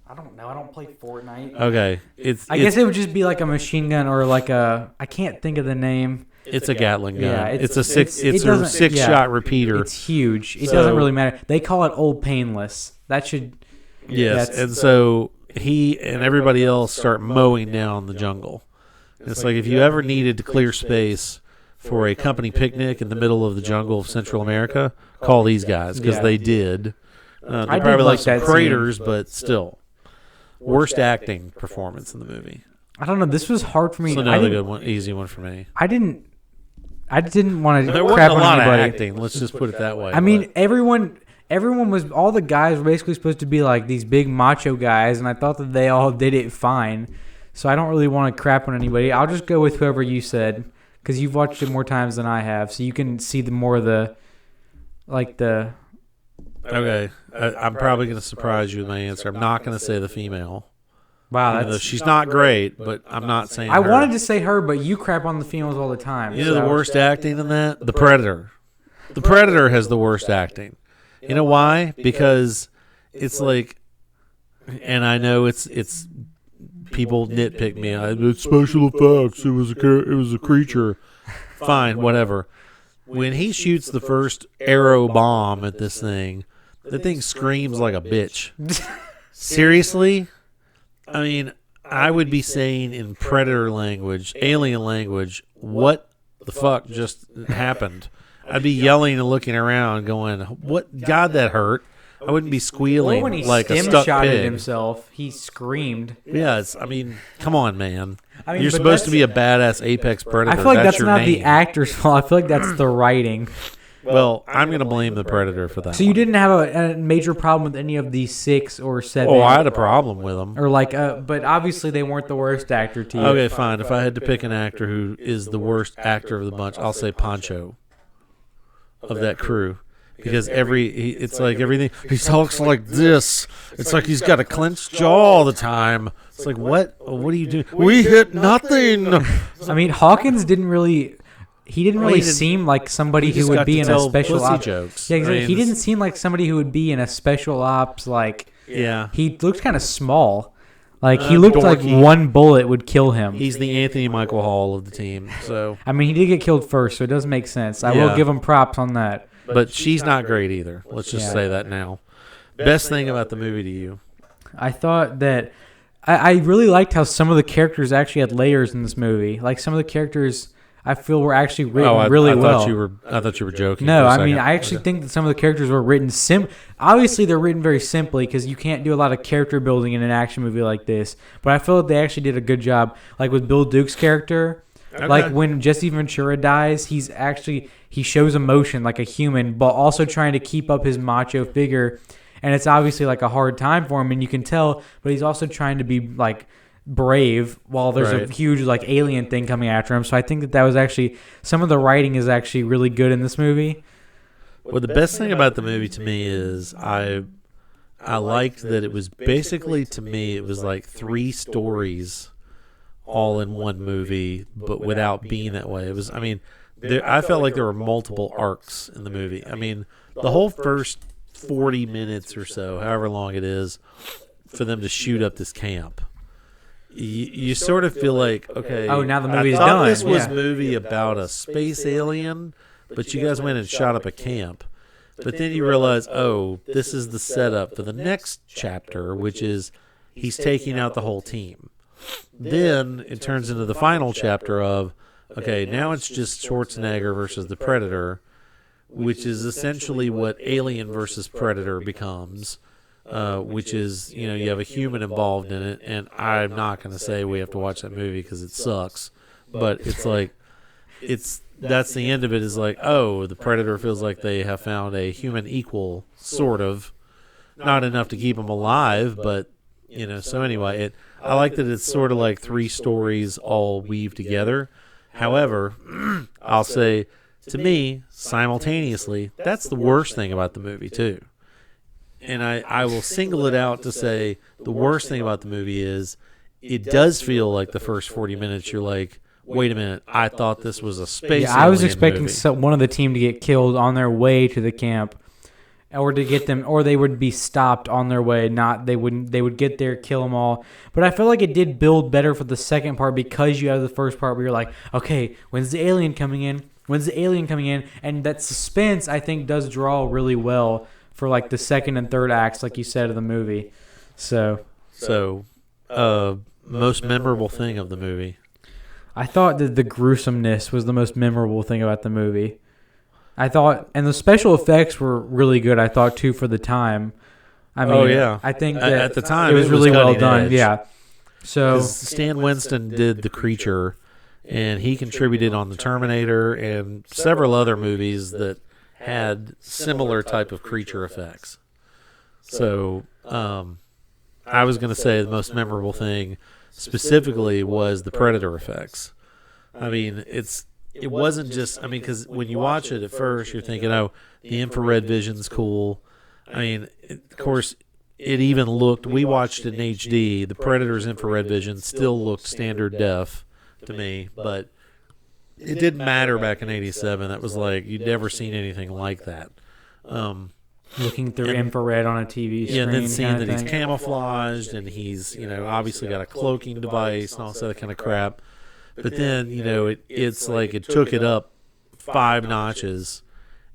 I don't know. I don't play Fortnite. Okay, I guess it would just be like a machine gun or like I can't think of the name. It's a Gatling gun. Yeah, it's a six shot repeater. It's huge. It doesn't really matter. They call it Old Painless. That should. Yes, and so he and everybody else start mowing down the jungle. And it's like if you ever needed to clear space for a company picnic in the middle of the jungle of Central America, call these guys because they did. They probably like some craters, but still. Worst acting performance in the movie. I don't know. This was hard for me. So another good one, easy one for me. I didn't want to there crap on wasn't a lot anybody. of acting. Let's just put it that way. I mean, everyone was, all the guys were basically supposed to be like these big macho guys, and I thought that they all did it fine. So I don't really want to crap on anybody. I'll just go with whoever you said, because you've watched it more times than I have, so you can see Okay, I'm probably going to surprise you with my answer. I'm not going to say the female. Wow, she's not great, but I'm not saying I her. wanted to say her, but you crap on the females all the time. You know the worst acting in that? The Predator. The Predator has the worst acting. You know why? Because it's like, and I know it's people nitpick me. It's special effects. It was a creature. Fine, whatever. When he shoots the first arrow bomb at this thing, the thing screams like a bitch. Seriously? I mean, I would be saying in Predator language, alien language, what the fuck just happened? I'd be yelling and looking around going, what? God, that hurt. I wouldn't be squealing when he like a stuck shot pig. at himself, he screamed. Yeah, come on, man. You're supposed to be a badass apex predator. I feel like that's your not name. the actor's fault. I feel like that's the writing. Well, I'm going to blame the Predator for that. So you didn't have a major problem with any of these 6 or 7? Oh, I had a problem with them. Or but obviously they weren't the worst actor to you. Okay, fine. If I had to pick an actor who is the worst actor of the bunch, I'll say Pancho of that crew. Because it's like everything, he talks like this. It's like he's got a clenched jaw all the time. It's like, what are you doing? We hit nothing. I mean, Hawkins didn't really seem like somebody who would be in a special ops. Jokes. Yeah, exactly. He didn't seem like somebody who would be in a special ops. Yeah. He looked kind of small. He looked like one bullet would kill him. He's the Anthony Michael Hall of the team. So I mean, he did get killed first, so it does make sense. I will give him props on that. But she's not great either. Let's just say that now. Best thing about the movie to you? I thought that I really liked how some of the characters actually had layers in this movie. Like some of the characters, I feel were actually written I really well. I thought you were joking. No, for a I mean, second. I actually think that some of the characters were written obviously, they're written very simply because you can't do a lot of character building in an action movie like this. But I feel that they actually did a good job. Like with Bill Duke's character, like when Jesse Ventura dies, he shows emotion like a human, but also trying to keep up his macho figure. And it's obviously like a hard time for him, and you can tell, but he's also trying to be like brave while there's a huge like alien thing coming after him. So I think that was actually, some of the writing is actually really good in this movie. Well, the best thing about the movie to me is I liked that it was basically, to me, it was like 3 stories all in one movie, but without being that way. It was, I mean, I felt like there were multiple arcs in the movie. I mean, the whole first 40 minutes or so, however long it is, for them to shoot up this camp. You sort of feel like, okay, oh, now the movie's I thought done. this was a movie about a space alien, but you guys went and shot up a camp. But then you realize, oh, this is the setup for the next chapter, which is he's taking out the whole team. Then it turns into the final chapter of, okay, now it's just Schwarzenegger versus the Predator, which is essentially what Alien versus Predator becomes. Which is, you have a human involved in it, and I'm not going to say we have to watch that movie because it sucks, but it's like, that's the end of it, is like, oh, the Predator feels like they have found a human equal, sort of, not enough to keep him alive, but, so anyway, I like that it's sort of like 3 stories all weaved together. However, I'll say, to me, simultaneously, that's the worst thing about the movie, too. And I will single it out to say the worst thing about the movie is it does feel like the first 40 minutes you're like, wait a minute, I thought this was a space alien I was expecting movie. one of the team to get killed on their way to the camp, or to get them, or they would be stopped on their way. They would get there, kill them all. But I feel like it did build better for the second part because you have the first part where you're like, okay, when's the alien coming in? When's the alien coming in? And that suspense, I think, does draw really well for like the second and third acts, like you said, of the movie. So most memorable thing of the movie. I thought that the gruesomeness was the most memorable thing about the movie. I thought, and the special effects were really good, I thought, too, for the time. I mean, I think that at the time it was really well cutting done. edge. Yeah. So Stan Winston did The Creature, and he contributed on The Terminator and several other movies that had similar type of creature effects. So I was going to say the most memorable thing specifically was the Predator effects. I mean, it wasn't just, I mean, because when you watch it at first, you're thinking, oh, the infrared vision's cool. I mean, of course, it even looked, we watched it in HD, the Predator's infrared vision still looked standard def to me, but it didn't matter back in 87. That was like, you'd never seen anything like that. Looking through infrared on a TV screen. Yeah, and then seeing kind of that he's thing. camouflaged and he's, obviously got a cloaking device and all that kind of crap. But then, it's like it took it up 5 notches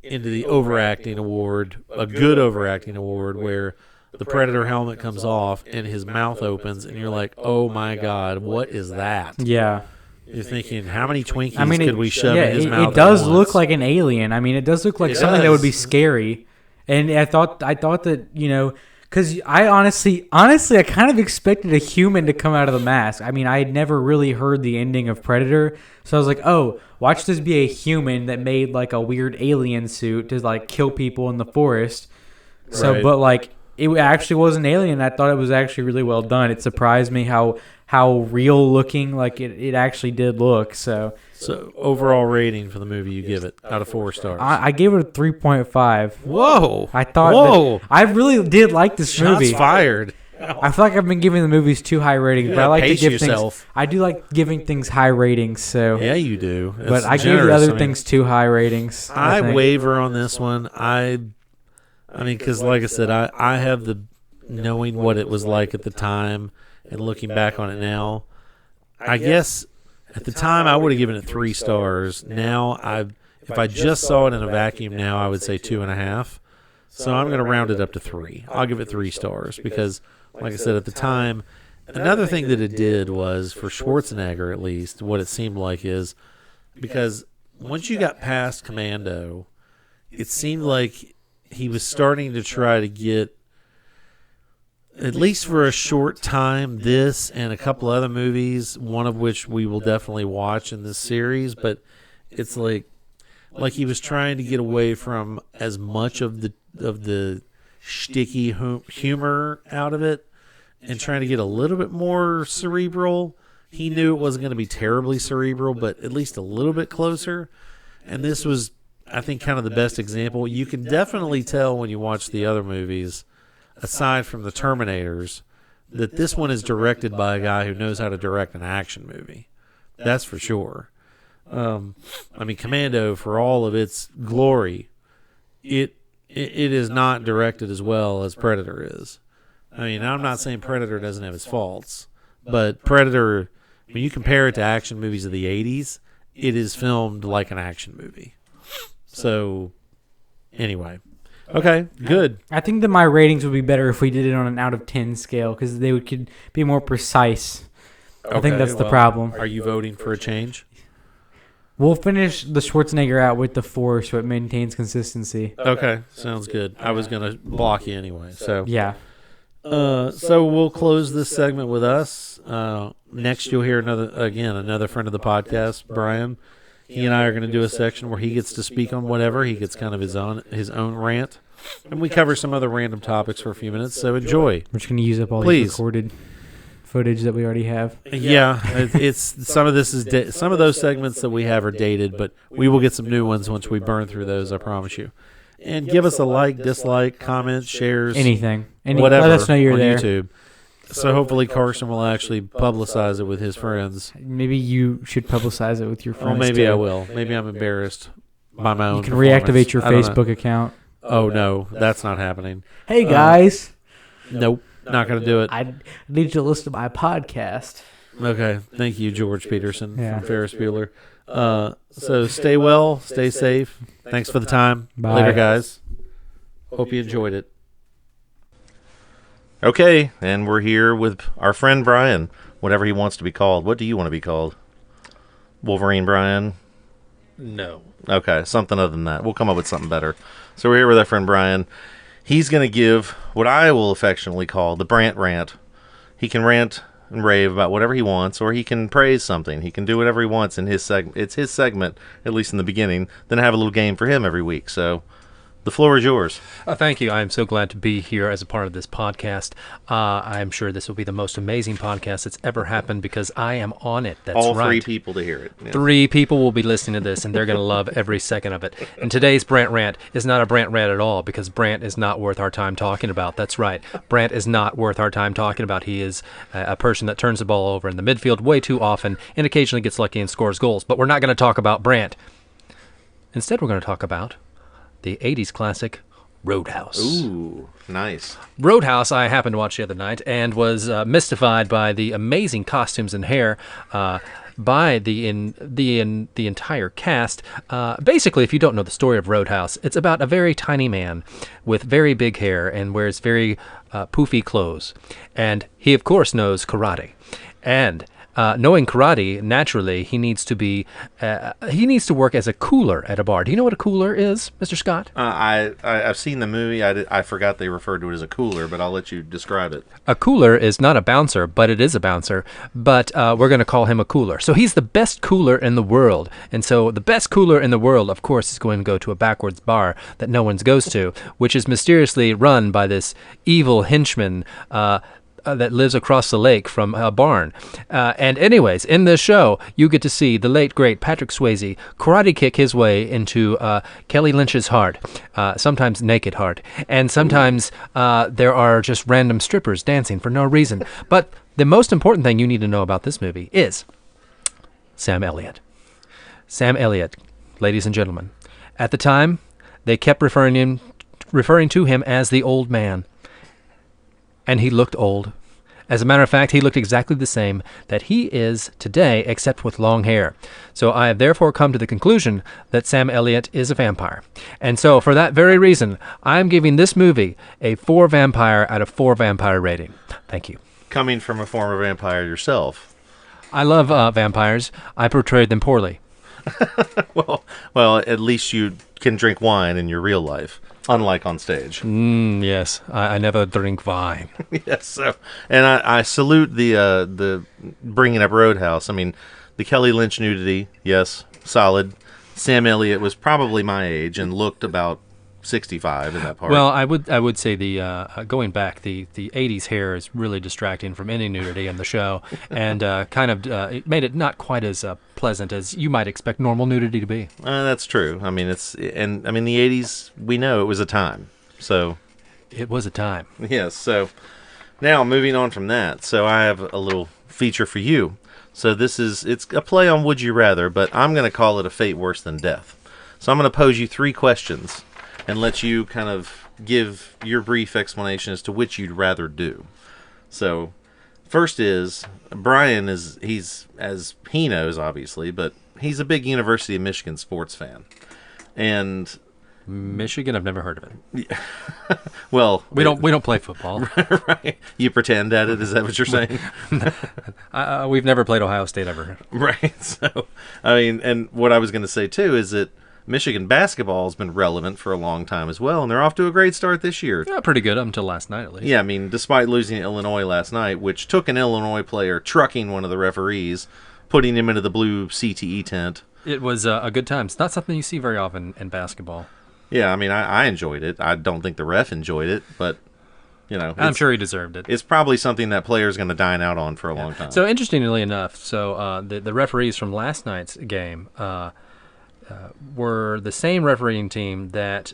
into the overacting award, a good overacting award, where the Predator helmet comes off and his mouth opens and you're like, oh my God, what is that? Yeah. You're thinking, how many Twinkies could we shove yeah, in his mouth? It does at look once? like an alien. I mean, it does look like It something that would be does. scary. And I thought that, because I honestly, I kind of expected a human to come out of the mask. I mean, I had never really heard the ending of Predator. So I was like, oh, watch this be a human that made like a weird alien suit to like kill people in the forest. So, Right. but like, it actually was an alien. I thought it was actually really well done. It surprised me how real looking like it actually did look. So overall rating for the movie, you give it out of 4 stars. I gave it a 3.5. Whoa! I thought that, I really did like this Shots movie. fired. I feel like I've been giving the movies too high ratings, but I like to pace give yourself. things. I do like giving things high ratings. So Yeah, you do. but That's I gave the generous. other I mean, things too high ratings. I think. waver on this one. I mean, because like I said, I have the knowing what it was like at the time and looking back on it now. I guess at the time I would have given it 3 stars. Now if I just saw it in a vacuum now, I would say 2.5. So I'm going to round it up to 3. I'll give it 3 stars because, like I said, at the time, another thing that it did was, for Schwarzenegger at least, what it seemed like is because once you got past Commando, it seemed like he was starting to try to get, at least for a short time, this and a couple other movies, one of which we will definitely watch in this series, but it's like he was trying to get away from as much of the shticky humor out of it and trying to get a little bit more cerebral. He knew it wasn't going to be terribly cerebral, but at least a little bit closer. And this was, I think, kind of the best example. You can definitely tell when you watch the other movies, aside from the Terminators, that this one is directed by a guy who knows how to direct an action movie. That's for sure. I mean, Commando, for all of its glory, it is not directed as well as Predator is. I mean, I'm not saying Predator doesn't have its faults, but Predator, when you compare it to action movies of the 80s, it is filmed like an action movie. So, anyway. Okay, good. I think that my ratings would be better if we did it on an out of 10 scale because they could be more precise. Okay, I think that's the problem. Are you voting for a change? We'll finish the Schwarzenegger out with the 4 so it maintains consistency. Okay, sounds good. I was going to block you anyway. So yeah. So we'll close this segment with us. Next, you'll hear another friend of the podcast, Brian. He and I are going to do a section where he gets to speak on whatever. He gets kind of his own rant. And we cover some other random topics for a few minutes, so enjoy. We're just going to use up all these recorded footage that we already have. Yeah, it's some of this is some of those segments that we have are dated, but we will get some new ones once we burn through those, I promise you. And give us a like, dislike, comments, shares, anything. Whatever. Let us know you're on there. YouTube. So hopefully Carson will actually publicize it with his friends. Maybe you should publicize it with your friends. Well, maybe too. I will. Maybe I'm embarrassed by my own. You can reactivate your Facebook account. Oh no, that's not happening. Hey guys. Nope, not going to do it. I need you to listen to my podcast. Okay, thank you, George Peterson from Ferris Bueller. So stay well, stay safe. Thanks for the time. Bye. Later, guys. Hope you enjoyed it. Okay, and we're here with our friend Brian, whatever he wants to be called. What do you want to be called? Wolverine Brian? No. Okay, something other than that. We'll come up with something better. So we're here with our friend Brian. He's going to give what I will affectionately call the Brant Rant. He can rant and rave about whatever he wants, or he can praise something. He can do whatever he wants in his segment. It's his segment, at least in the beginning. Then I have a little game for him every week. So the floor is yours. Thank you. I'm so glad to be here as a part of this podcast. I'm sure this will be the most amazing podcast that's ever happened because I am on it. That's all right. 3 people to hear it. Yeah. 3 people will be listening to this, and they're going to love every second of it. And today's Brant Rant is not a Brant Rant at all because Brant is not worth our time talking about. That's right. Brant is not worth our time talking about. He is a person that turns the ball over in the midfield way too often and occasionally gets lucky and scores goals. But we're not going to talk about Brant. Instead, we're going to talk about the 80s classic Roadhouse. Ooh, nice. Roadhouse I happened to watch the other night and was mystified by the amazing costumes and hair by the entire cast. Basically, if you don't know the story of Roadhouse, it's about a very tiny man with very big hair and wears very poofy clothes. And he, of course, knows karate. And knowing karate, naturally, he needs to work as a cooler at a bar. Do you know what a cooler is, Mr. Scott? I've seen the movie. I forgot they referred to it as a cooler, but I'll let you describe it. A cooler is not a bouncer, but it is a bouncer. But we're going to call him a cooler. So he's the best cooler in the world. And so the best cooler in the world, of course, is going to go to a backwards bar that no one goes to, which is mysteriously run by this evil henchman that lives across the lake from a barn. And anyways, in this show, you get to see the late, great Patrick Swayze karate kick his way into Kelly Lynch's heart, sometimes naked heart. And sometimes there are just random strippers dancing for no reason. But the most important thing you need to know about this movie is Sam Elliott. Sam Elliott, ladies and gentlemen. At the time, they kept referring to him as the old man. And he looked old. As a matter of fact, he looked exactly the same that he is today, except with long hair. So I have therefore come to the conclusion that Sam Elliott is a vampire. And so for that very reason, I'm giving this movie a 4 vampire out of 4 vampire rating. Thank you. Coming from a former vampire yourself. I love vampires. I portrayed them poorly. Well, at least you can drink wine in your real life, unlike on stage. Yes, I never drink wine. Yes, so and I salute the bringing up Roadhouse. I mean, the Kelly Lynch nudity, yes, solid. Sam Elliott was probably my age and looked about 65 in that part. Well, I would say the going back, the 80s hair is really distracting from any nudity in the show, and it made it not quite as pleasant as you might expect normal nudity to be. That's true. I mean, the 80s, we know it was a time. So It was a time. yes. So now moving on from that, so I have a little feature for you. So it's a play on Would You Rather, but I'm going to call it a fate worse than death. So I'm going to pose you 3 questions and let you kind of give your brief explanation as to which you'd rather do. So first is, Brian he's, as he knows obviously, but he's a big University of Michigan sports fan. And Michigan, I've never heard of it. well, We don't play football. right. You pretend at it, is that what you're saying? We've never played Ohio State ever. Right. So, I mean, and what I was going to say too is that Michigan basketball has been relevant for a long time as well, and they're off to a great start this year. Yeah, pretty good up until last night, at least. Yeah, I mean, despite losing to Illinois last night, which took an Illinois player trucking one of the referees, putting him into the blue CTE tent. It was a good time. It's not something you see very often in basketball. Yeah, I mean, I enjoyed it. I don't think the ref enjoyed it, but, I'm sure he deserved it. It's probably something that player's going to dine out on for a long time. So, interestingly enough, the referees from last night's game were the same refereeing team that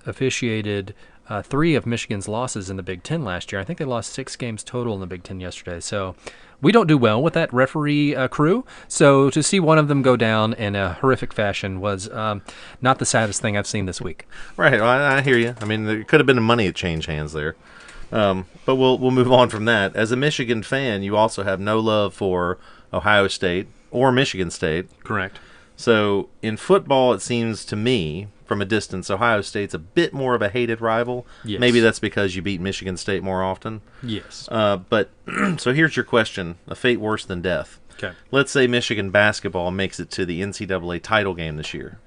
officiated 3 of Michigan's losses in the Big Ten last year. I think they lost 6 games total in the Big Ten yesterday. So we don't do well with that referee crew. So to see one of them go down in a horrific fashion was not the saddest thing I've seen this week. Right, well, I hear you. I mean, there could have been money at change hands there. But we'll move on from that. As a Michigan fan, you also have no love for Ohio State or Michigan State. Correct. So in football, it seems to me, from a distance, Ohio State's a bit more of a hated rival. Yes. Maybe that's because you beat Michigan State more often. Yes. But so here's your question, a fate worse than death. Okay. Let's say Michigan basketball makes it to the NCAA title game this year.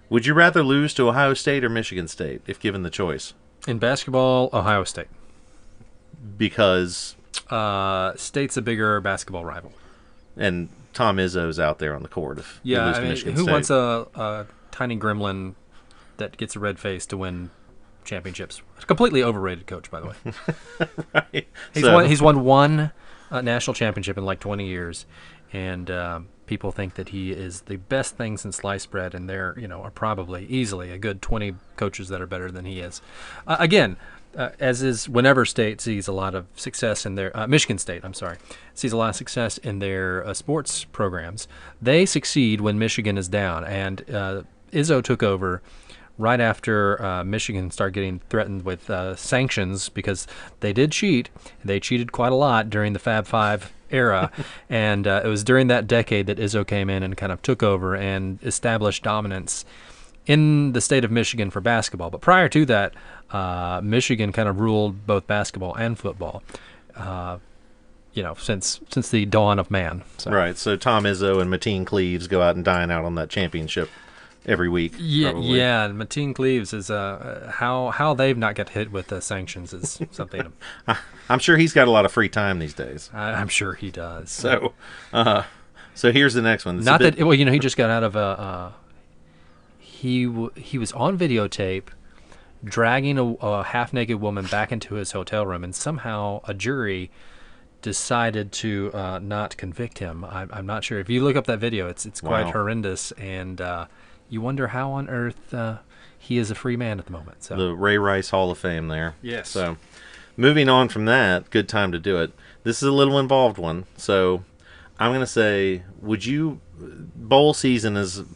Would you rather lose to Ohio State or Michigan State, if given the choice? In basketball, Ohio State. Because... State's a bigger basketball rival. And Tom Izzo's out there on the court if you Yeah, lose I to mean, Michigan who State. wants a tiny gremlin that gets a red face to win championships? A completely overrated coach, by the way. Right. He's won one national championship in like 20 years, and people think that he is the best thing since sliced bread, and there are probably easily a good 20 coaches that are better than he is. As is whenever State sees a lot of success in their Michigan State, sees a lot of success in their sports programs. They succeed when Michigan is down, and Izzo took over right after Michigan started getting threatened with sanctions because they did cheat. They cheated quite a lot during the Fab Five era, and it was during that decade that Izzo came in and kind of took over and established dominance in the state of Michigan for basketball. But prior to that, Michigan kind of ruled both basketball and football, since the dawn of man. So. Right, so Tom Izzo and Mateen Cleaves go out and dine out on that championship every week. Probably. Yeah, and Mateen Cleaves is how they've not got hit with sanctions is something. I'm sure he's got a lot of free time these days. I'm sure he does. So here's the next one. It's he just got out of he was on videotape dragging a half-naked woman back into his hotel room, and somehow a jury decided to not convict him. I'm not sure. If you look up that video, it's quite horrendous, and you wonder how on earth he is a free man at the moment. So the Ray Rice Hall of Fame there. Yes. So moving on from that, good time to do it. This is a little involved one. So I'm going to say,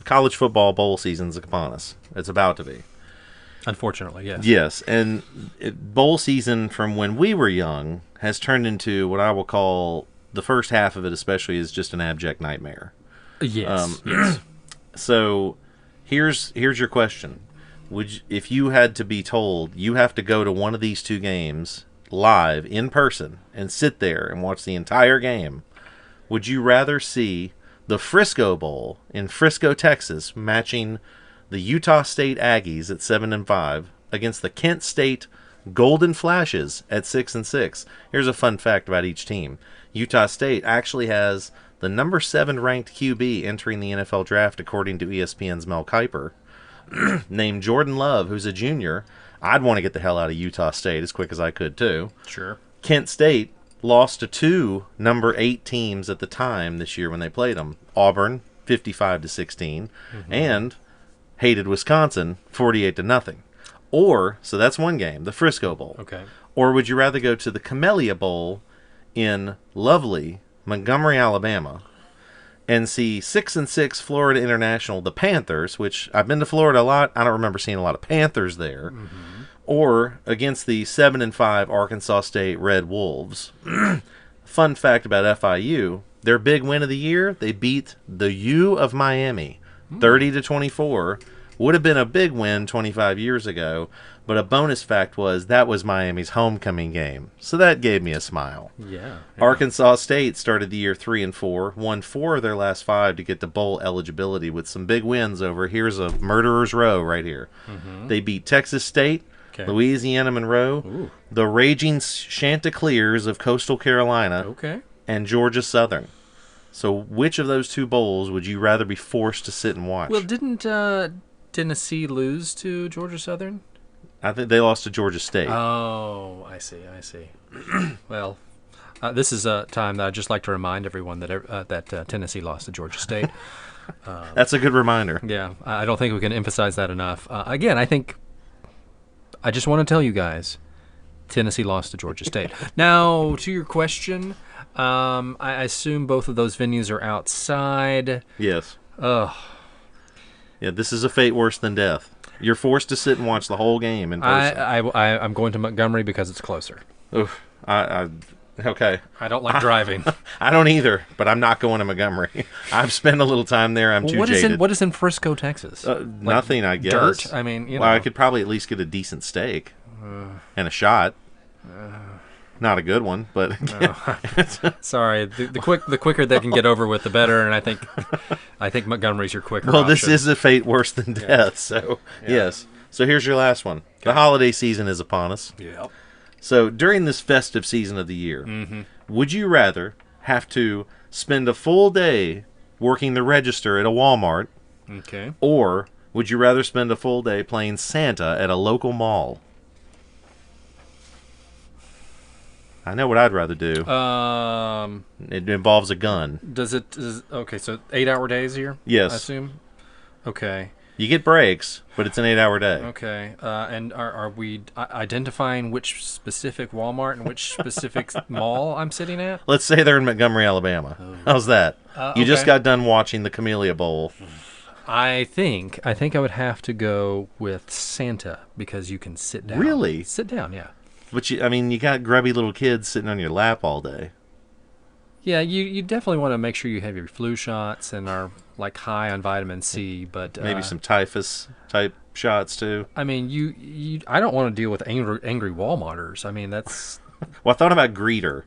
college football bowl season is upon us. It's about to be. Unfortunately, yes. Yes, and bowl season from when we were young has turned into what I will call the first half of it especially is just an abject nightmare. Yes. Yes. So here's your question. If you had to be told you have to go to one of these 2 games live in person and sit there and watch the entire game, would you rather see the Frisco Bowl in Frisco, Texas, matching the Utah State Aggies at 7-5 against the Kent State Golden Flashes at 6-6. Here's a fun fact about each team. Utah State actually has the number 7 ranked QB entering the NFL draft according to ESPN's Mel Kiper, named Jordan Love, who's a junior. I'd want to get the hell out of Utah State as quick as I could, too. Sure. Kent State lost to 2 number 8 teams at the time this year when they played them. Auburn, 55-16, and hated Wisconsin, 48-0. Or, so that's one game, the Frisco Bowl. Okay. Or would you rather go to the Camellia Bowl in lovely Montgomery, Alabama, and see 6-6 Florida International, the Panthers, which I've been to Florida a lot. I don't remember seeing a lot of Panthers there. Or against the 7-5 Arkansas State Red Wolves. Fun fact about FIU, their big win of the year, they beat the U of Miami 30-24. Would have been a big win 25 years ago, but a bonus fact was that was Miami's homecoming game. So that gave me a smile. Yeah. Arkansas State started the year 3-4, won 4 of their last 5 to get to bowl eligibility with some big wins over, here's a murderer's row right here. They beat Texas State, Louisiana Monroe, the Raging Chanticleers of Coastal Carolina, and Georgia Southern. So which of those 2 bowls would you rather be forced to sit and watch? Well, didn't Tennessee lose to Georgia Southern? I think they lost to Georgia State. Oh, I see. Well, this is a time that I'd just like to remind everyone that Tennessee lost to Georgia State. That's a good reminder. Yeah, I don't think we can emphasize that enough. Again, I just want to tell you guys, Tennessee lost to Georgia State. Now, to your question, I assume both of those venues are outside. Yes. Ugh. Yeah, this is a fate worse than death. You're forced to sit and watch the whole game in person. I'm going to Montgomery because it's closer. Oof. Okay. I don't like driving. I don't either, but I'm not going to Montgomery. I've spent a little time there. I'm too jaded. What is in Frisco, Texas? Nothing, I guess. Dirt? I mean, you know. Well, I could probably at least get a decent steak and a shot. Not a good one, but sorry. The quicker they can get over with, the better. And I think Montgomery's your quicker. Well, option. this is a fate worse than death. So yes. So here's your last one. The holiday season is upon us. Yep. So during this festive season of the year, would you rather have to spend a full day working the register at a Walmart, or would you rather spend a full day playing Santa at a local mall? I know what I'd rather do. It involves a gun. Okay, so 8-hour days here? Yes. I assume? Okay. You get breaks, but it's an 8-hour day. Okay. And are we identifying which specific Walmart and which specific mall I'm sitting at? Let's say they're in Montgomery, Alabama. How's that? You just got done watching the Camellia Bowl. I think I would have to go with Santa because you can sit down. Really? Sit down, yeah. But you got grubby little kids sitting on your lap all day. Yeah, you definitely want to make sure you have your flu shots and are like high on vitamin C, but maybe some typhus type shots too. I mean, I don't want to deal with angry Walmarters. I mean, that's. Well, I thought about greeter,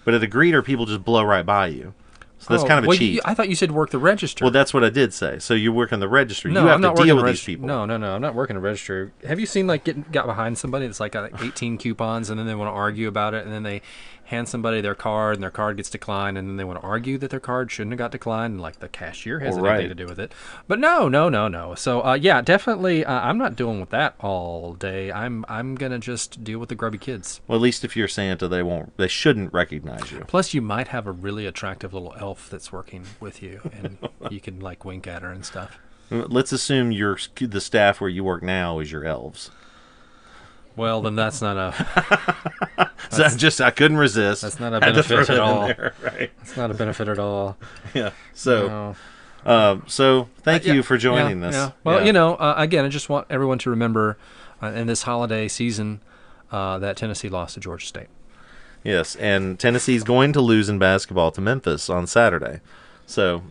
but at a greeter, people just blow right by you. So that's kind of a cheat. I thought you said work the register. Well, that's what I did say. So you work on the register. No, you have I'm not to deal working with these people. No, I'm not working a register. Have you seen got behind somebody that's got 18 coupons and then they want to argue about it and then they hand somebody their card and their card gets declined and then they want to argue that their card shouldn't have got declined and the cashier has anything to do with it. But no. So yeah, definitely I'm not dealing with that all day. I'm gonna just deal with the grubby kids. Well, at least if you're Santa, they shouldn't recognize you. Plus, you might have a really attractive little elf that's working with you and you can wink at her and stuff. Let's assume the staff where you work now is your elves. Well, then that's not a. I couldn't resist. That's not a benefit at all. Right? It's not a benefit at all. Yeah. So, thank you for joining us. Yeah. Well, again, I just want everyone to remember in this holiday season that Tennessee lost to Georgia State. Yes, and Tennessee's going to lose in basketball to Memphis on Saturday. So.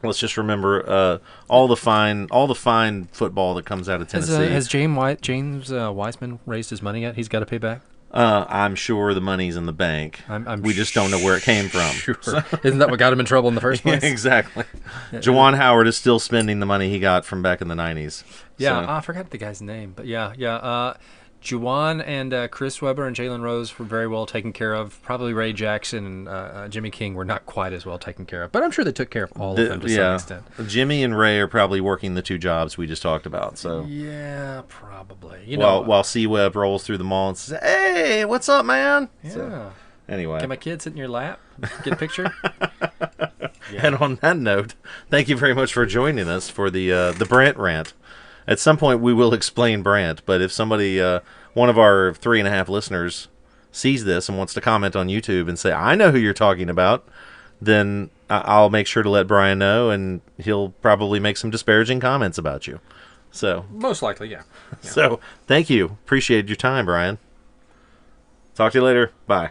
Let's just remember all the fine football that comes out of Tennessee. Has James Wiseman raised his money yet? He's got to pay back. I'm sure the money's in the bank. We just don't know where it came from. Sure. Isn't that what got him in trouble in the first Yeah, place? exactly. Jawan Howard is still spending the money he got from back in the 90s. Yeah, So, I forgot the guy's name, but yeah. Juwan and Chris Webber and Jalen Rose were very well taken care of. Probably Ray Jackson and Jimmy King were not quite as well taken care of, but I'm sure they took care of all of them to some extent. Jimmy and Ray are probably working the 2 jobs we just talked about. So Yeah, probably. You know, while C-Web rolls through the mall and says, "Hey, what's up, man?" yeah. So, anyway. Can my kid sit in your lap? Get a picture? And on that note, thank you very much for joining us for the Brant rant. At some point, we will explain Brant, but if somebody, one of our 3.5 listeners, sees this and wants to comment on YouTube and say, "I know who you're talking about," then I'll make sure to let Brian know, and he'll probably make some disparaging comments about you. So, Most likely, yeah. so thank you. Appreciate your time, Brian. Talk to you later. Bye.